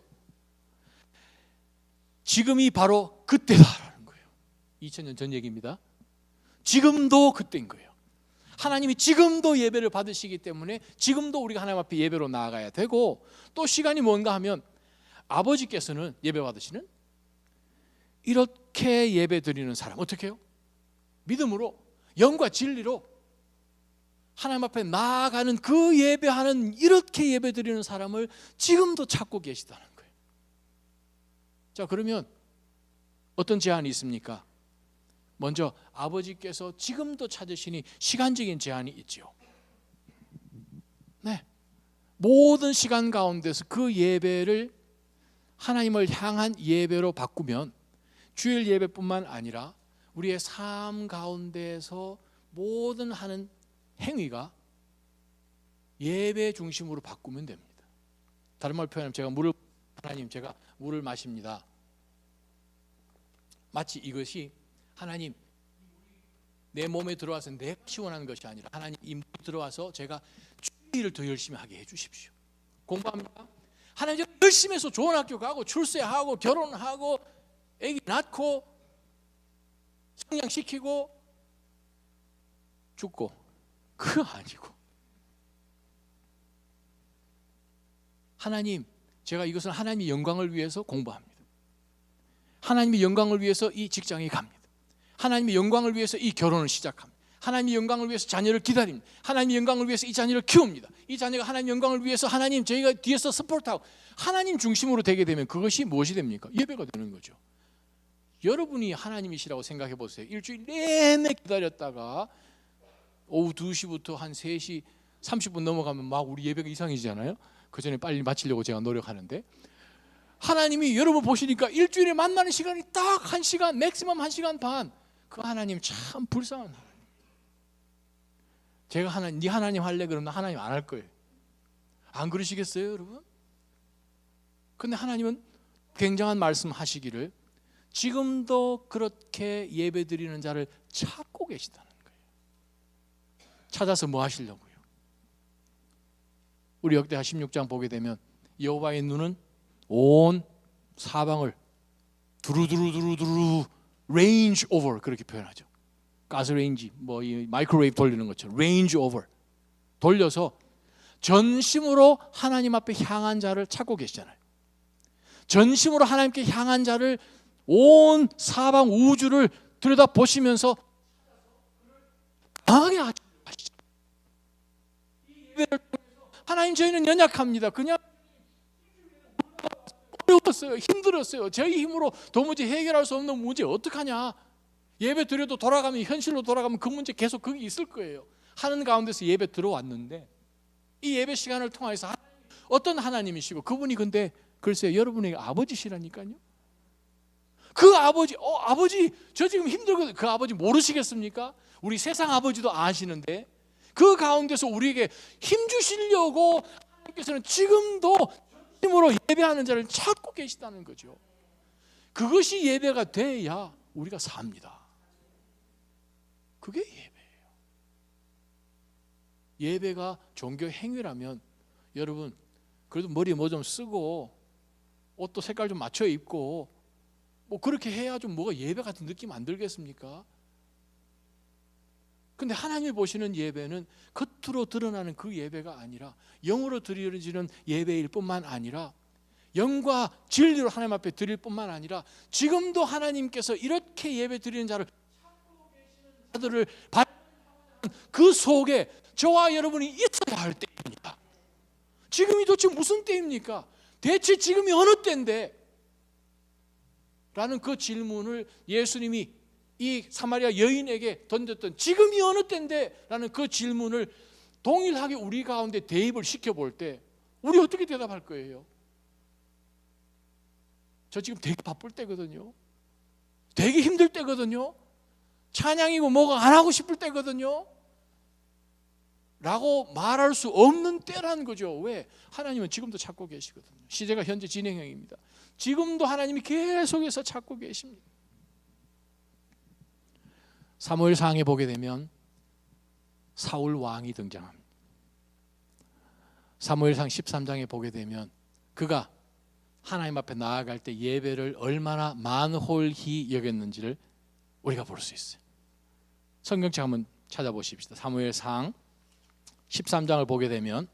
지금이 바로 그때다라는 거예요. 2000년 전 얘기입니다. 지금도 그때인 거예요. 하나님이 지금도 예배를 받으시기 때문에 지금도 우리가 하나님 앞에 예배로 나아가야 되고, 또 시간이 뭔가 하면 아버지께서는 예배 받으시는 이렇게 예배 드리는 사람 어떻게 해요? 믿음으로 영과 진리로 하나님 앞에 나아가는 그 예배하는 이렇게 예배 드리는 사람을 지금도 찾고 계시다는 거예요. 자, 그러면 어떤 제한이 있습니까? 먼저 아버지께서 지금도 찾으시니 시간적인 제한이 있지요. 네, 모든 시간 가운데서 그 예배를 하나님을 향한 예배로 바꾸면 주일 예배뿐만 아니라 우리의 삶 가운데에서 모든 하는 행위가 예배 중심으로 바꾸면 됩니다. 다른 말로 표현하면 제가 물을 마십니다. 마치 이것이 하나님 내 몸에 들어와서 내가 시원한 것이 아니라 하나님 이 물이 들어와서 제가 주일을 더 열심히 하게 해주십시오. 공부합니다. 하나님 제가 열심히 해서 좋은 학교 가고 출세하고 결혼하고 아기 낳고 성장시키고 죽고, 그거 아니고 하나님 제가 이것은 하나님의 영광을 위해서 공부합니다. 하나님의 영광을 위해서 이 직장에 갑니다. 하나님의 영광을 위해서 이 결혼을 시작합니다. 하나님의 영광을 위해서 자녀를 기다립니다. 하나님의 영광을 위해서 이 자녀를 키웁니다. 이 자녀가 하나님의 영광을 위해서 하나님 저희가 뒤에서 서포트하고 하나님 중심으로 되게 되면 그것이 무엇이 됩니까? 예배가 되는 거죠. 여러분이 하나님이시라고 생각해 보세요. 일주일 내내 기다렸다가 오후 2시부터 한 3시 30분 넘어가면 막 우리 예배가 이상해지잖아요. 그 전에 빨리 마치려고 제가 노력하는데, 하나님이 여러분 보시니까 일주일에 만나는 시간이 딱 1시간, 맥시멈 1시간 반. 그 하나님 참 불쌍한 하나님. 제가 네 하나님 할래 그러면 하나님 안 할 거예요. 안 그러시겠어요 여러분? 근데 하나님은 굉장한 말씀 하시기를 지금도 그렇게 예배드리는 자를 찾고 계시다는 거예요. 찾아서 뭐 하시려고요? 우리 역대하 16장 보게 되면 여호와의 눈은 온 사방을 두루두루 range over 그렇게 표현하죠. 가스 레인지 이 마이크로웨이브 돌리는 것처럼 range over 돌려서 전심으로 하나님 앞에 향한 자를 찾고 계시잖아요. 전심으로 하나님께 향한 자를 온 사방 우주를 들여다 보시면서 강하게 하시죠. 이 예배를 통해서 하나님 저희는 연약합니다. 그냥 어려웠어요. 힘들었어요. 저희 힘으로 도무지 해결할 수 없는 문제 어떡하냐. 예배 드려도 돌아가면 현실로 돌아가면 그 문제 계속 거기 있을 거예요. 하는 가운데서 예배 들어왔는데 이 예배 시간을 통해서 어떤 하나님이시고 그분이 근데 글쎄요 여러분의 아버지시라니까요. 그 아버지 아버지 저 지금 힘들거든요. 그 아버지 모르시겠습니까? 우리 세상 아버지도 아시는데 그 가운데서 우리에게 힘 주시려고 하나님께서는 지금도 힘으로 예배하는 자를 찾고 계시다는 거죠. 그것이 예배가 돼야 우리가 삽니다. 그게 예배예요. 예배가 종교 행위라면 여러분 그래도 머리에 뭐 좀 쓰고 옷도 색깔 좀 맞춰 입고 뭐 그렇게 해야 좀 뭐가 예배 같은 느낌 안 들겠습니까? 근데 하나님이 보시는 예배는 겉으로 드러나는 그 예배가 아니라 영으로 드려지는 예배일 뿐만 아니라 영과 진리로 하나님 앞에 드릴 뿐만 아니라 지금도 하나님께서 이렇게 예배 드리는 자를 찾고 계시는 자들을 그 속에 저와 여러분이 있어야 할 때입니다. 지금이 도대체 무슨 때입니까? 대체 지금이 어느 때인데? 라는 그 질문을 예수님이 이 사마리아 여인에게 던졌던 지금이 어느 때인데? 라는 그 질문을 동일하게 우리 가운데 대입을 시켜볼 때 우리 어떻게 대답할 거예요? 저 지금 되게 바쁠 때거든요. 되게 힘들 때거든요. 찬양이고 뭐가 안 하고 싶을 때거든요. 라고 말할 수 없는 때라는 거죠. 왜? 하나님은 지금도 찾고 계시거든요. 시대가 현재 진행형입니다. 지금도 하나님이 계속해서 찾고 계십니다. 사무엘상에 보게 되면 사울 왕이 등장합니다. 사무엘상 13장에 보게 되면 그가 하나님 앞에 나아갈 때 예배를 얼마나 만홀히 여겼는지를 우리가 볼 수 있어요. 성경책 한번 찾아보십시다. 사무엘상 13장을 보게 되면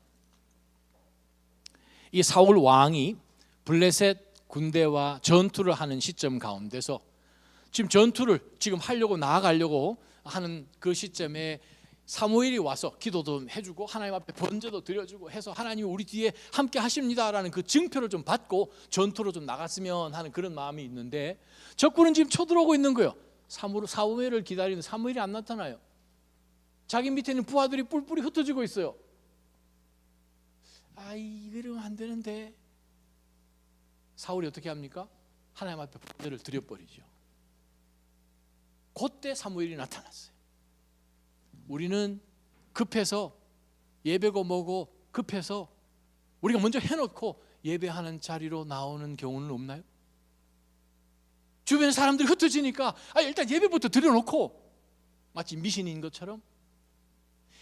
이 사울 왕이 블레셋 군대와 전투를 하는 시점 가운데서 지금 전투를 지금 하려고 나아가려고 하는 그 시점에 사무엘이 와서 기도도 해주고 하나님 앞에 번제도 드려주고 해서 하나님이 우리 뒤에 함께 하십니다라는 그 증표를 좀 받고 전투로 좀 나갔으면 하는 그런 마음이 있는데 적군은 지금 쳐들어오고 있는 거예요. 사무엘을 기다리는 사무엘이 안 나타나요. 자기 밑에 있는 부하들이 뿔뿔이 흩어지고 있어요. 이러면 안 되는데 사울이 어떻게 합니까? 하나님 앞에 번제를 드려버리죠. 그때 사무엘이 나타났어요. 우리는 급해서 예배고 뭐고 급해서 우리가 먼저 해놓고 예배하는 자리로 나오는 경우는 없나요? 주변 사람들이 흩어지니까 일단 예배부터 드려놓고 마치 미신인 것처럼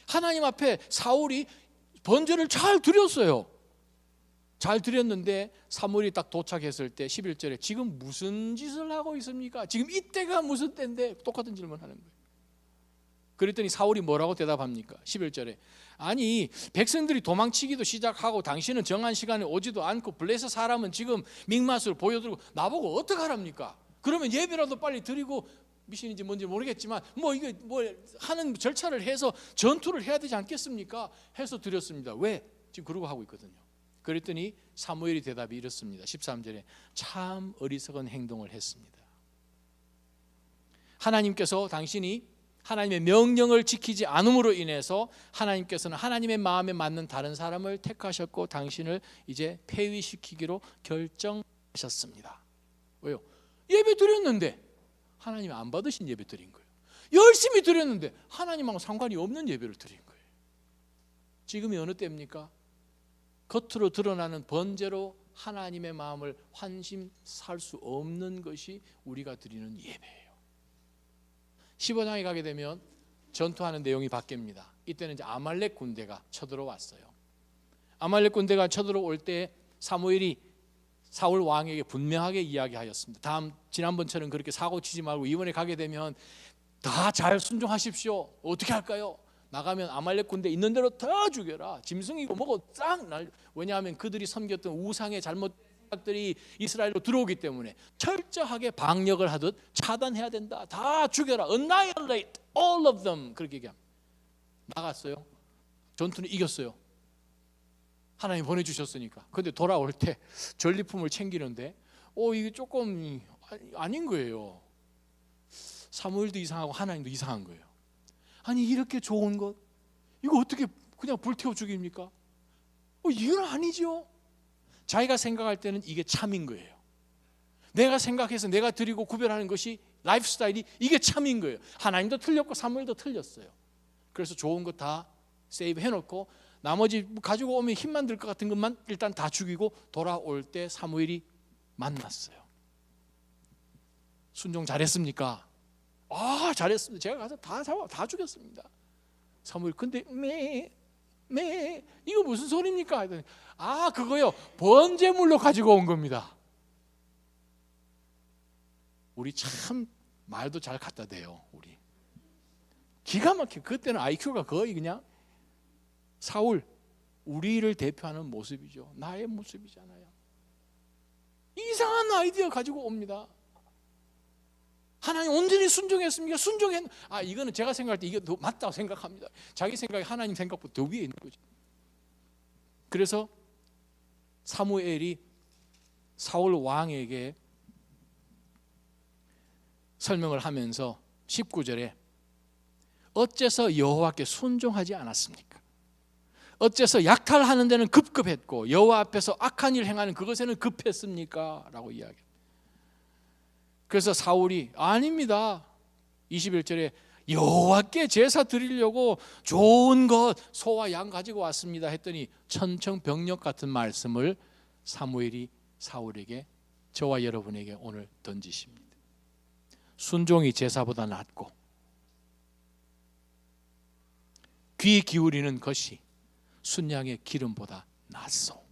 하나님 앞에 사울이 번제를 잘 드렸어요. 잘 드렸는데 사무엘이 딱 도착했을 때 11절에 지금 무슨 짓을 하고 있습니까? 지금 이때가 무슨 때인데 똑같은 질문하는 거예요. 그랬더니 사울이 뭐라고 대답합니까? 11절에 아니 백성들이 도망치기도 시작하고 당신은 정한 시간에 오지도 않고 블레셋 사람은 지금 믹맛을 보여들고 나보고 어떡하랍니까? 그러면 예배라도 빨리 드리고 미신인지 뭔지 모르겠지만 이게 하는 절차를 해서 전투를 해야 되지 않겠습니까? 해서 드렸습니다. 왜? 지금 그러고 하고 있거든요. 그랬더니 사무엘이 대답이 이렇습니다. 13절에 참 어리석은 행동을 했습니다. 하나님께서 당신이 하나님의 명령을 지키지 않음으로 인해서 하나님께서는 하나님의 마음에 맞는 다른 사람을 택하셨고 당신을 이제 폐위시키기로 결정하셨습니다. 왜요? 예배 드렸는데 하나님이 안 받으신 예배 드린 거예요. 열심히 드렸는데 하나님하고 상관이 없는 예배를 드린 거예요. 지금이 어느 때입니까? 겉으로 드러나는 번제로 하나님의 마음을 환심살 수 없는 것이 우리가 드리는 예배예요. 15장에 가게 되면 전투하는 내용이 바뀝니다. 이때는 이제 아말렉 군대가 쳐들어왔어요. 아말렉 군대가 쳐들어올 때 사무엘이 사울 왕에게 분명하게 이야기하였습니다. 지난번처럼 그렇게 사고 치지 말고 이번에 가게 되면 다 잘 순종하십시오. 어떻게 할까요? 나가면 아말렉 군대 있는 대로 다 죽여라. 짐승이고 뭐고 싹 날. 왜냐하면 그들이 섬겼던 우상의 잘못된 생각들이 이스라엘로 들어오기 때문에 철저하게 방역을 하듯 차단해야 된다. 다 죽여라. Annihilate all of them. 그렇게 얘기합니다. 나갔어요. 전투는 이겼어요. 하나님 보내주셨으니까. 근데 돌아올 때 전리품을 챙기는데 이게 조금 아닌 거예요. 사무엘도 이상하고 하나님도 이상한 거예요. 아니 이렇게 좋은 것 이거 어떻게 그냥 불태워 죽입니까? 이건 아니죠. 자기가 생각할 때는 이게 참인 거예요. 내가 생각해서 내가 드리고 구별하는 것이 라이프 스타일이 이게 참인 거예요. 하나님도 틀렸고 사무엘도 틀렸어요. 그래서 좋은 거 다 세이브 해놓고 나머지 가지고 오면 힘만 들 것 같은 것만 일단 다 죽이고 돌아올 때 사무엘이 만났어요. 순종 잘했습니까? 아, 잘했습니다. 제가 가서 다 죽였습니다. 사무엘, 근데 이거 무슨 소리입니까? 하더니, 아, 그거요, 번제물로 가지고 온 겁니다. 우리 참 말도 잘 갖다 대요. 우리 기가 막혀. 그때는 IQ가 거의 그냥 사울, 우리를 대표하는 모습이죠. 나의 모습이잖아요. 이상한 아이디어 가지고 옵니다. 하나님 온전히 순종했습니까? 이거는 제가 생각할 때 이게 더 맞다고 생각합니다. 자기 생각이 하나님 생각보다 더 위에 있는 거죠. 그래서 사무엘이 사울 왕에게 설명을 하면서 19절에 어째서 여호와께 순종하지 않았습니까? 어째서 약탈하는 데는 급급했고 여호와 앞에서 악한 일 행하는 그것에는 급했습니까? 라고 이야기합니다. 그래서 사울이 아닙니다. 21절에 여호와께 제사 드리려고 좋은 것 소와 양 가지고 왔습니다 했더니 천청병력 같은 말씀을 사무엘이 사울에게, 저와 여러분에게 오늘 던지십니다. 순종이 제사보다 낫고 귀 기울이는 것이 순양의 기름보다 낫소.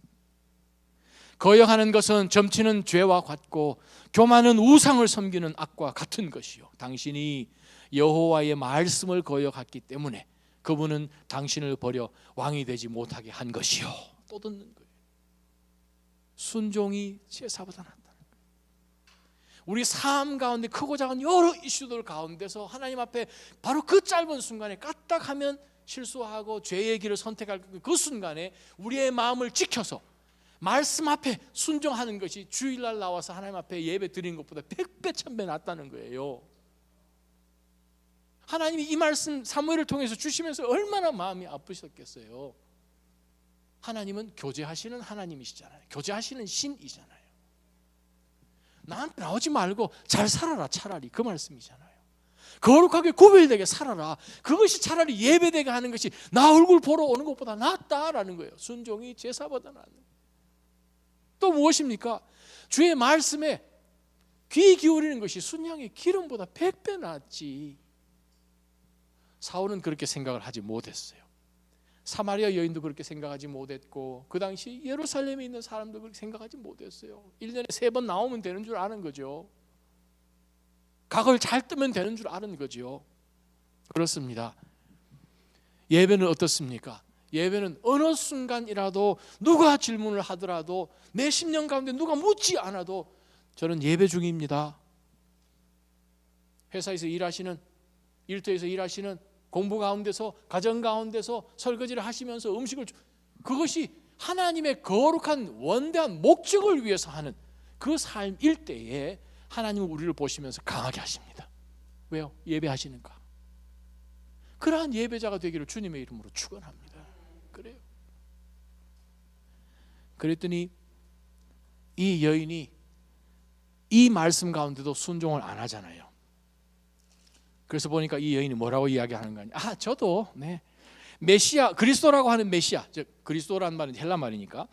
거역하는 것은 점치는 죄와 같고 교만은 우상을 섬기는 악과 같은 것이요, 당신이 여호와의 말씀을 거역했기 때문에 그분은 당신을 버려 왕이 되지 못하게 한 것이요. 또 듣는 거예요. 순종이 제사보다 낫다는 거예요. 우리 삶 가운데 크고 작은 여러 이슈들 가운데서 하나님 앞에 바로 그 짧은 순간에 까딱하면 실수하고 죄의 길을 선택할 그 순간에 우리의 마음을 지켜서 말씀 앞에 순종하는 것이 주일날 나와서 하나님 앞에 예배 드리는 것보다 100배 1000배 낫다는 거예요. 하나님이 이 말씀 사무엘을 통해서 주시면서 얼마나 마음이 아프셨겠어요. 하나님은 교제하시는 하나님이시잖아요. 교제하시는 신이잖아요. 나한테 나오지 말고 잘 살아라, 차라리 그 말씀이잖아요. 거룩하게 구별되게 살아라. 그것이 차라리 예배되게 하는 것이 나 얼굴 보러 오는 것보다 낫다라는 거예요. 순종이 제사보다 낫는 거예요. 또 무엇입니까? 주의 말씀에 귀 기울이는 것이 순양의 기름보다 100배 낫지. 사울은 그렇게 생각을 하지 못했어요. 사마리아 여인도 그렇게 생각하지 못했고 그 당시 예루살렘에 있는 사람도 그렇게 생각하지 못했어요. 1년에 3번 나오면 되는 줄 아는 거죠. 각을 잘 뜨면 되는 줄 아는 거죠. 그렇습니다. 예배는 어떻습니까? 예배는 어느 순간이라도 누가 질문을 하더라도 내 심령 가운데 누가 묻지 않아도 저는 예배 중입니다. 회사에서 일하시는, 일터에서 일하시는, 공부 가운데서, 가정 가운데서 설거지를 하시면서 음식을, 그것이 하나님의 거룩한 원대한 목적을 위해서 하는 그 삶일 때에 하나님은 우리를 보시면서 강하게 하십니다. 왜요? 예배하시는가? 그러한 예배자가 되기를 주님의 이름으로 축원합니다. 그래요. 그랬더니 이 여인이 이 말씀 가운데도 순종을 안 하잖아요. 그래서 보니까 이 여인이 뭐라고 이야기하는 거 아니에요? 저도 메시아, 그리스도라고 하는 메시아, 즉 그리스도라는 말은 헬라 말이니까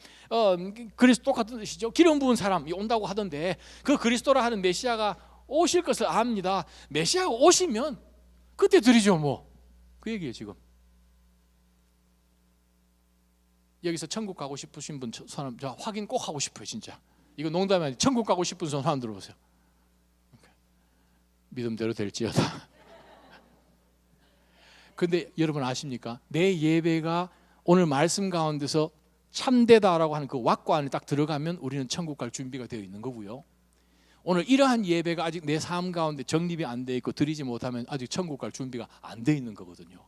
그리스도 똑같은 뜻이죠. 기름 부은 사람이 온다고 하던데 그 그리스도라 하는 메시아가 오실 것을 압니다. 메시아가 오시면 그때 드리죠 뭐. 그 얘기예요 지금. 여기서 천국 가고 싶으신 분 사람 저 확인 꼭 하고 싶어요 진짜. 이거 농담이 아니에요. 천국 가고 싶은 손 한번 들어보세요. 믿음대로 될지어다. 근데 여러분 아십니까? 내 예배가 오늘 말씀 가운데서 참되다라고 하는 그 왁구 안에 딱 들어가면 우리는 천국 갈 준비가 되어 있는 거고요. 오늘 이러한 예배가 아직 내 삶 가운데 정립이 안 돼 있고 드리지 못하면 아직 천국 갈 준비가 안 돼 있는 거거든요.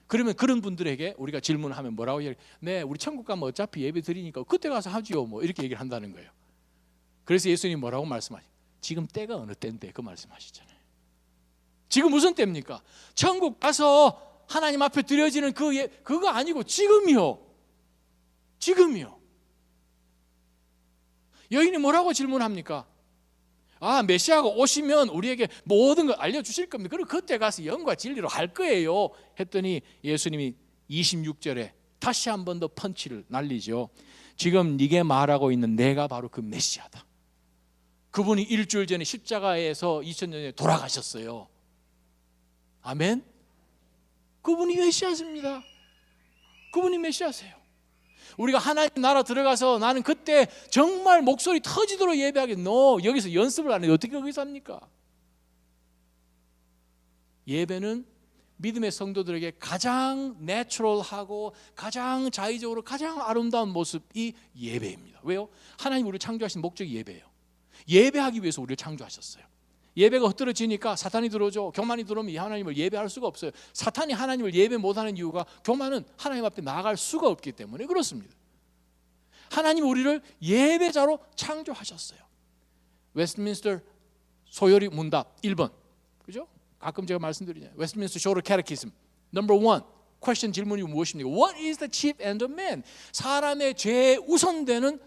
그러면 그런 분들에게 우리가 질문하면 뭐라고 얘기해요? 네, 우리 천국 가면 어차피 예배 드리니까 그때 가서 하지요 뭐 이렇게 얘기를 한다는 거예요. 그래서 예수님 뭐라고 말씀하시죠? 지금 때가 어느 때인데 그 말씀하시잖아요. 지금 무슨 때입니까? 천국 가서 하나님 앞에 드려지는 그거 아니고 지금이요. 지금이요. 여인이 뭐라고 질문합니까? 메시아가 오시면 우리에게 모든 걸 알려주실 겁니다. 그리고 그때 가서 영과 진리로 할 거예요 했더니 예수님이 26절에 다시 한 번 더 펀치를 날리죠. 지금 네게 말하고 있는 내가 바로 그 메시아다. 그분이 일주일 전에 십자가에서 2000년 전에 돌아가셨어요. 아멘. 그분이 메시아십니다. 그분이 메시아세요. 우리가 하나님 나라 들어가서 나는 그때 정말 목소리 터지도록 예배하겠노. 여기서 연습을 안 해요. 어떻게 거기서 합니까? 예배는 믿음의 성도들에게 가장 내추럴하고 가장 자의적으로 가장 아름다운 모습이 예배입니다. 왜요? 하나님 우리를 창조하신 목적이 예배예요. 예배하기 위해서 우리를 창조하셨어요. 예배가 흩어지니까 사탄이 들어오죠. 교만이 들어오면 하나님을 예배할 수가 없어요. 사탄이 하나님을 예배 못하는 이유가 교만은 하나님 앞에 나아갈 수가 없기 때문에 그렇습니다. 하나님 우리를 예배자로 창조하셨어요. 웨스트민스터 소요리 문답 1번, 그죠? 가끔 제가 말씀드리잖아요. 웨스트민스터 쇼르 캐테키즘 넘버 1 퀘스천 질문이 무엇입니까? What is the chief end of man? 사람의 제우선되는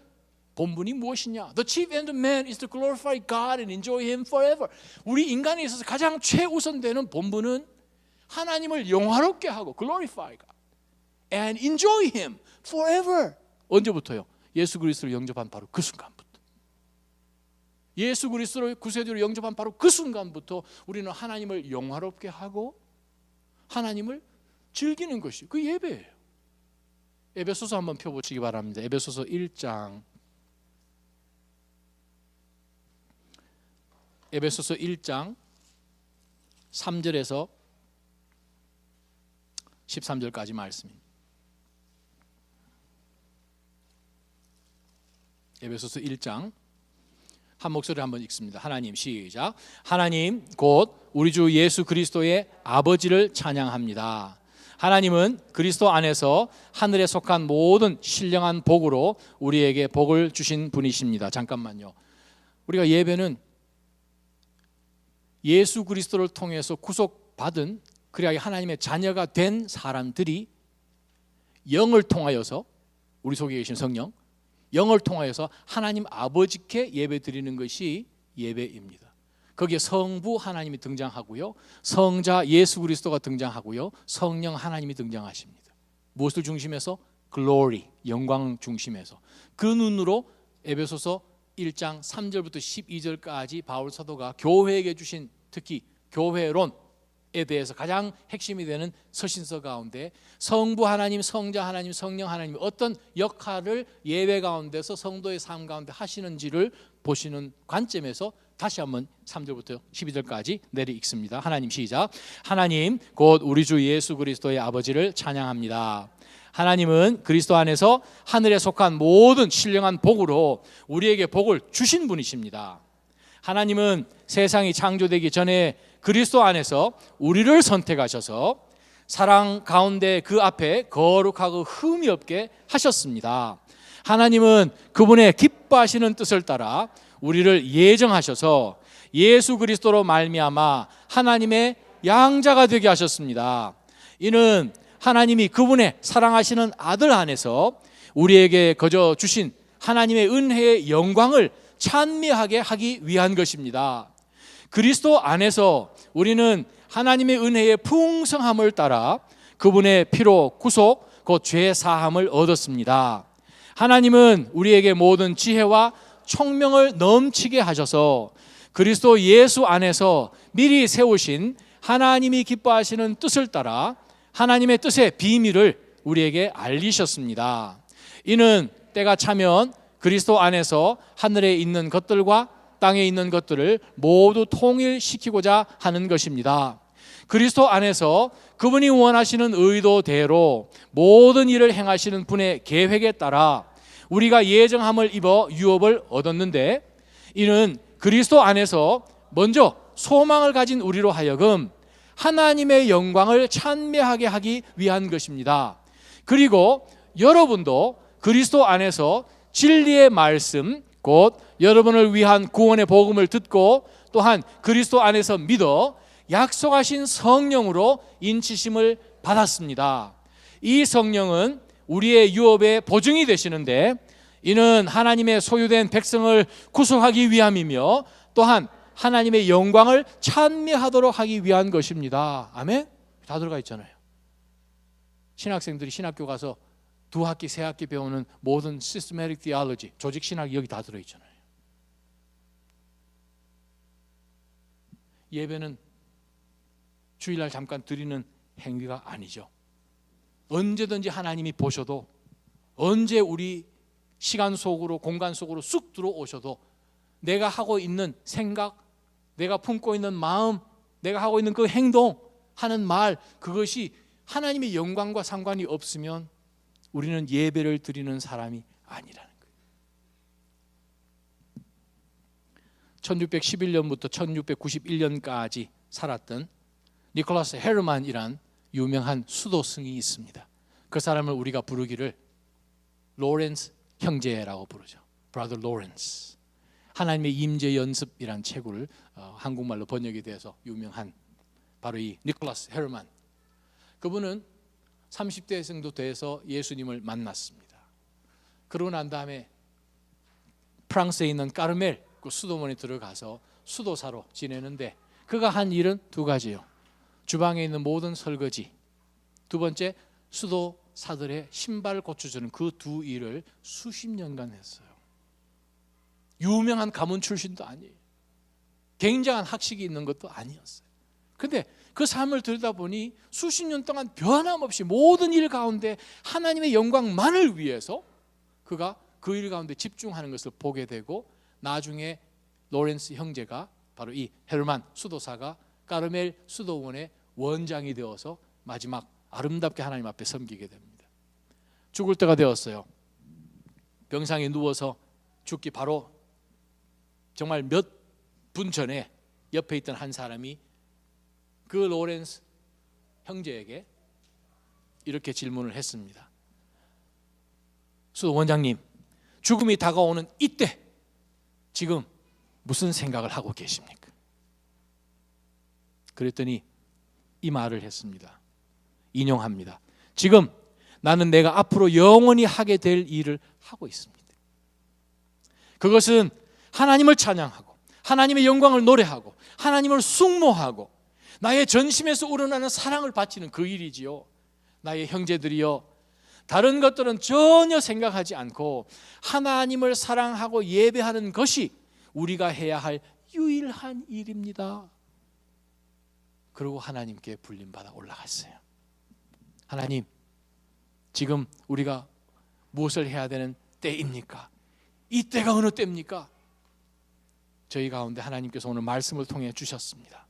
본분이 무엇이냐? The chief end of man is to glorify God and enjoy Him forever. 우리 인간에 있어서 가장 최우선되는 본분은 하나님을 영화롭게 하고 glorify God and enjoy Him forever. 언제부터요? 예수 그리스도를 영접한 바로 그 순간부터. 예수 그리스도를 구세주로 영접한 바로 그 순간부터 우리는 하나님을 영화롭게 하고 하나님을 즐기는 것이 그 예배예요. 에베소서 한번 펴보시기 바랍니다. 에베소서 1장 에베소서 1장 3절에서 13절까지 말씀입니다. 에베소서 1장 한 목소리 한번 읽습니다. 하나님 시작. 하나님 곧 우리 주 예수 그리스도의 아버지를 찬양합니다. 하나님은 그리스도 안에서 하늘에 속한 모든 신령한 복으로 우리에게 복을 주신 분이십니다. 잠깐만요. 우리가 예배는 예수 그리스도를 통해서 구속받은 그래야 하나님의 자녀가 된 사람들이 영을 통하여서 우리 속에 계신 성령 영을 통하여서 하나님 아버지께 예배 드리는 것이 예배입니다. 거기에 성부 하나님이 등장하고요, 성자 예수 그리스도가 등장하고요, 성령 하나님이 등장하십니다. 무엇을 중심에서? 글로리, 영광 중심에서. 그 눈으로 에베소서 1장 3절부터 12절까지 바울 사도가 교회에게 주신 특히 교회론에 대해서 가장 핵심이 되는 서신서 가운데 성부 하나님, 성자 하나님, 성령 하나님 어떤 역할을 예배 가운데서 성도의 삶 가운데 하시는지를 보시는 관점에서 다시 한번 3절부터 12절까지 내리 읽습니다. 하나님 시작. 하나님 곧 우리 주 예수 그리스도의 아버지를 찬양합니다. 하나님은 그리스도 안에서 하늘에 속한 모든 신령한 복으로 우리에게 복을 주신 분이십니다. 하나님은 세상이 창조되기 전에 그리스도 안에서 우리를 선택하셔서 사랑 가운데 그 앞에 거룩하고 흠이 없게 하셨습니다. 하나님은 그분의 기뻐하시는 뜻을 따라 우리를 예정하셔서 예수 그리스도로 말미암아 하나님의 양자가 되게 하셨습니다. 이는 하나님이 그분의 사랑하시는 아들 안에서 우리에게 거저 주신 하나님의 은혜의 영광을 찬미하게 하기 위한 것입니다. 그리스도 안에서 우리는 하나님의 은혜의 풍성함을 따라 그분의 피로 구속 곧 죄 사함을 얻었습니다. 하나님은 우리에게 모든 지혜와 총명을 넘치게 하셔서 그리스도 예수 안에서 미리 세우신 하나님이 기뻐하시는 뜻을 따라 하나님의 뜻의 비밀을 우리에게 알리셨습니다. 이는 때가 차면 그리스도 안에서 하늘에 있는 것들과 땅에 있는 것들을 모두 통일시키고자 하는 것입니다. 그리스도 안에서 그분이 원하시는 의도대로 모든 일을 행하시는 분의 계획에 따라 우리가 예정함을 입어 유업을 얻었는데 이는 그리스도 안에서 먼저 소망을 가진 우리로 하여금 하나님의 영광을 찬미하게 하기 위한 것입니다. 그리고 여러분도 그리스도 안에서 진리의 말씀 곧 여러분을 위한 구원의 복음을 듣고 또한 그리스도 안에서 믿어 약속하신 성령으로 인치심을 받았습니다. 이 성령은 우리의 유업의 보증이 되시는데 이는 하나님의 소유된 백성을 구속하기 위함이며 또한 하나님의 영광을 찬미하도록 하기 위한 것입니다. 아멘? 다 들어가 있잖아요. 신학생들이 신학교 가서 2학기, 3학기 배우는 모든 systematic theology, 조직 신학이 여기 다 들어있잖아요. 예배는 주일날 잠깐 드리는 행위가 아니죠. 언제든지 하나님이 보셔도, 언제 우리 시간 속으로 공간 속으로 쑥 들어오셔도 내가 하고 있는 생각, 내가 품고 있는 마음, 내가 하고 있는 그 행동, 하는 말, 그것이 하나님의 영광과 상관이 없으면 우리는 예배를 드리는 사람이 아니라는 거예요. 1611년부터 1691년까지 살았던 니콜라스 헤르만이란 유명한 수도승이 있습니다. 그 사람을 우리가 부르기를 로렌스 형제라고 부르죠. Brother Lawrence. 하나님의 임재 연습이란 책을 한국말로 번역이 돼서 유명한 바로 이 니콜라스 헤르만. 그분은 30대 정도 돼서 예수님을 만났습니다. 그러고 난 다음에 프랑스에 있는 까르멜 그 수도원에 들어가서 수도사로 지내는데, 그가 한 일은 두 가지예요. 주방에 있는 모든 설거지, 두 번째 수도사들의 신발 고쳐주는 그 두 일을 수십 년간 했어요. 유명한 가문 출신도 아니에요. 굉장한 학식이 있는 것도 아니었어요. 근데 그 삶을 들여다보니 수십 년 동안 변함없이 모든 일 가운데 하나님의 영광만을 위해서 그가 그 일 가운데 집중하는 것을 보게 되고, 나중에 로렌스 형제가 바로 이 헤르만 수도사가 까르멜 수도원의 원장이 되어서 마지막 아름답게 하나님 앞에 섬기게 됩니다. 죽을 때가 되었어요. 병상에 누워서 죽기 바로 정말 몇 분 전에 옆에 있던 한 사람이 그 로렌스 형제에게 이렇게 질문을 했습니다. 수도 원장님, 죽음이 다가오는 이때 지금 무슨 생각을 하고 계십니까? 그랬더니 이 말을 했습니다. 인용합니다. 지금 나는 내가 앞으로 영원히 하게 될 일을 하고 있습니다. 그것은 하나님을 찬양하고 하나님의 영광을 노래하고 하나님을 숭모하고 나의 전심에서 우러나는 사랑을 바치는 그 일이지요. 나의 형제들이여, 다른 것들은 전혀 생각하지 않고 하나님을 사랑하고 예배하는 것이 우리가 해야 할 유일한 일입니다. 그리고 하나님께 불림받아 올라갔어요. 하나님, 지금 우리가 무엇을 해야 되는 때입니까? 이 때가 어느 때입니까? 저희 가운데 하나님께서 오늘 말씀을 통해 주셨습니다.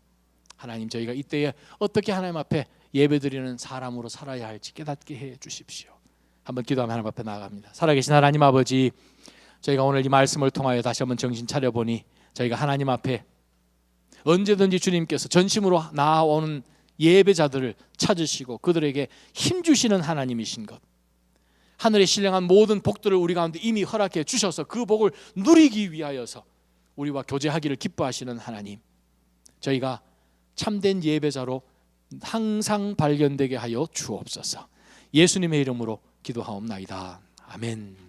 하나님, 저희가 이때에 어떻게 하나님 앞에 예배드리는 사람으로 살아야 할지 깨닫게 해 주십시오. 한번 기도하며 하나님 앞에 나아갑니다. 살아계신 하나님 아버지, 저희가 오늘 이 말씀을 통하여 다시 한번 정신 차려보니 저희가 하나님 앞에 언제든지 주님께서 전심으로 나아오는 예배자들을 찾으시고 그들에게 힘주시는 하나님이신 것, 하늘에 신령한 모든 복들을 우리 가운데 이미 허락해 주셔서 그 복을 누리기 위하여서 우리와 교제하기를 기뻐하시는 하나님, 저희가 참된 예배자로 항상 발견되게 하여 주옵소서. 예수님의 이름으로 기도하옵나이다. 아멘.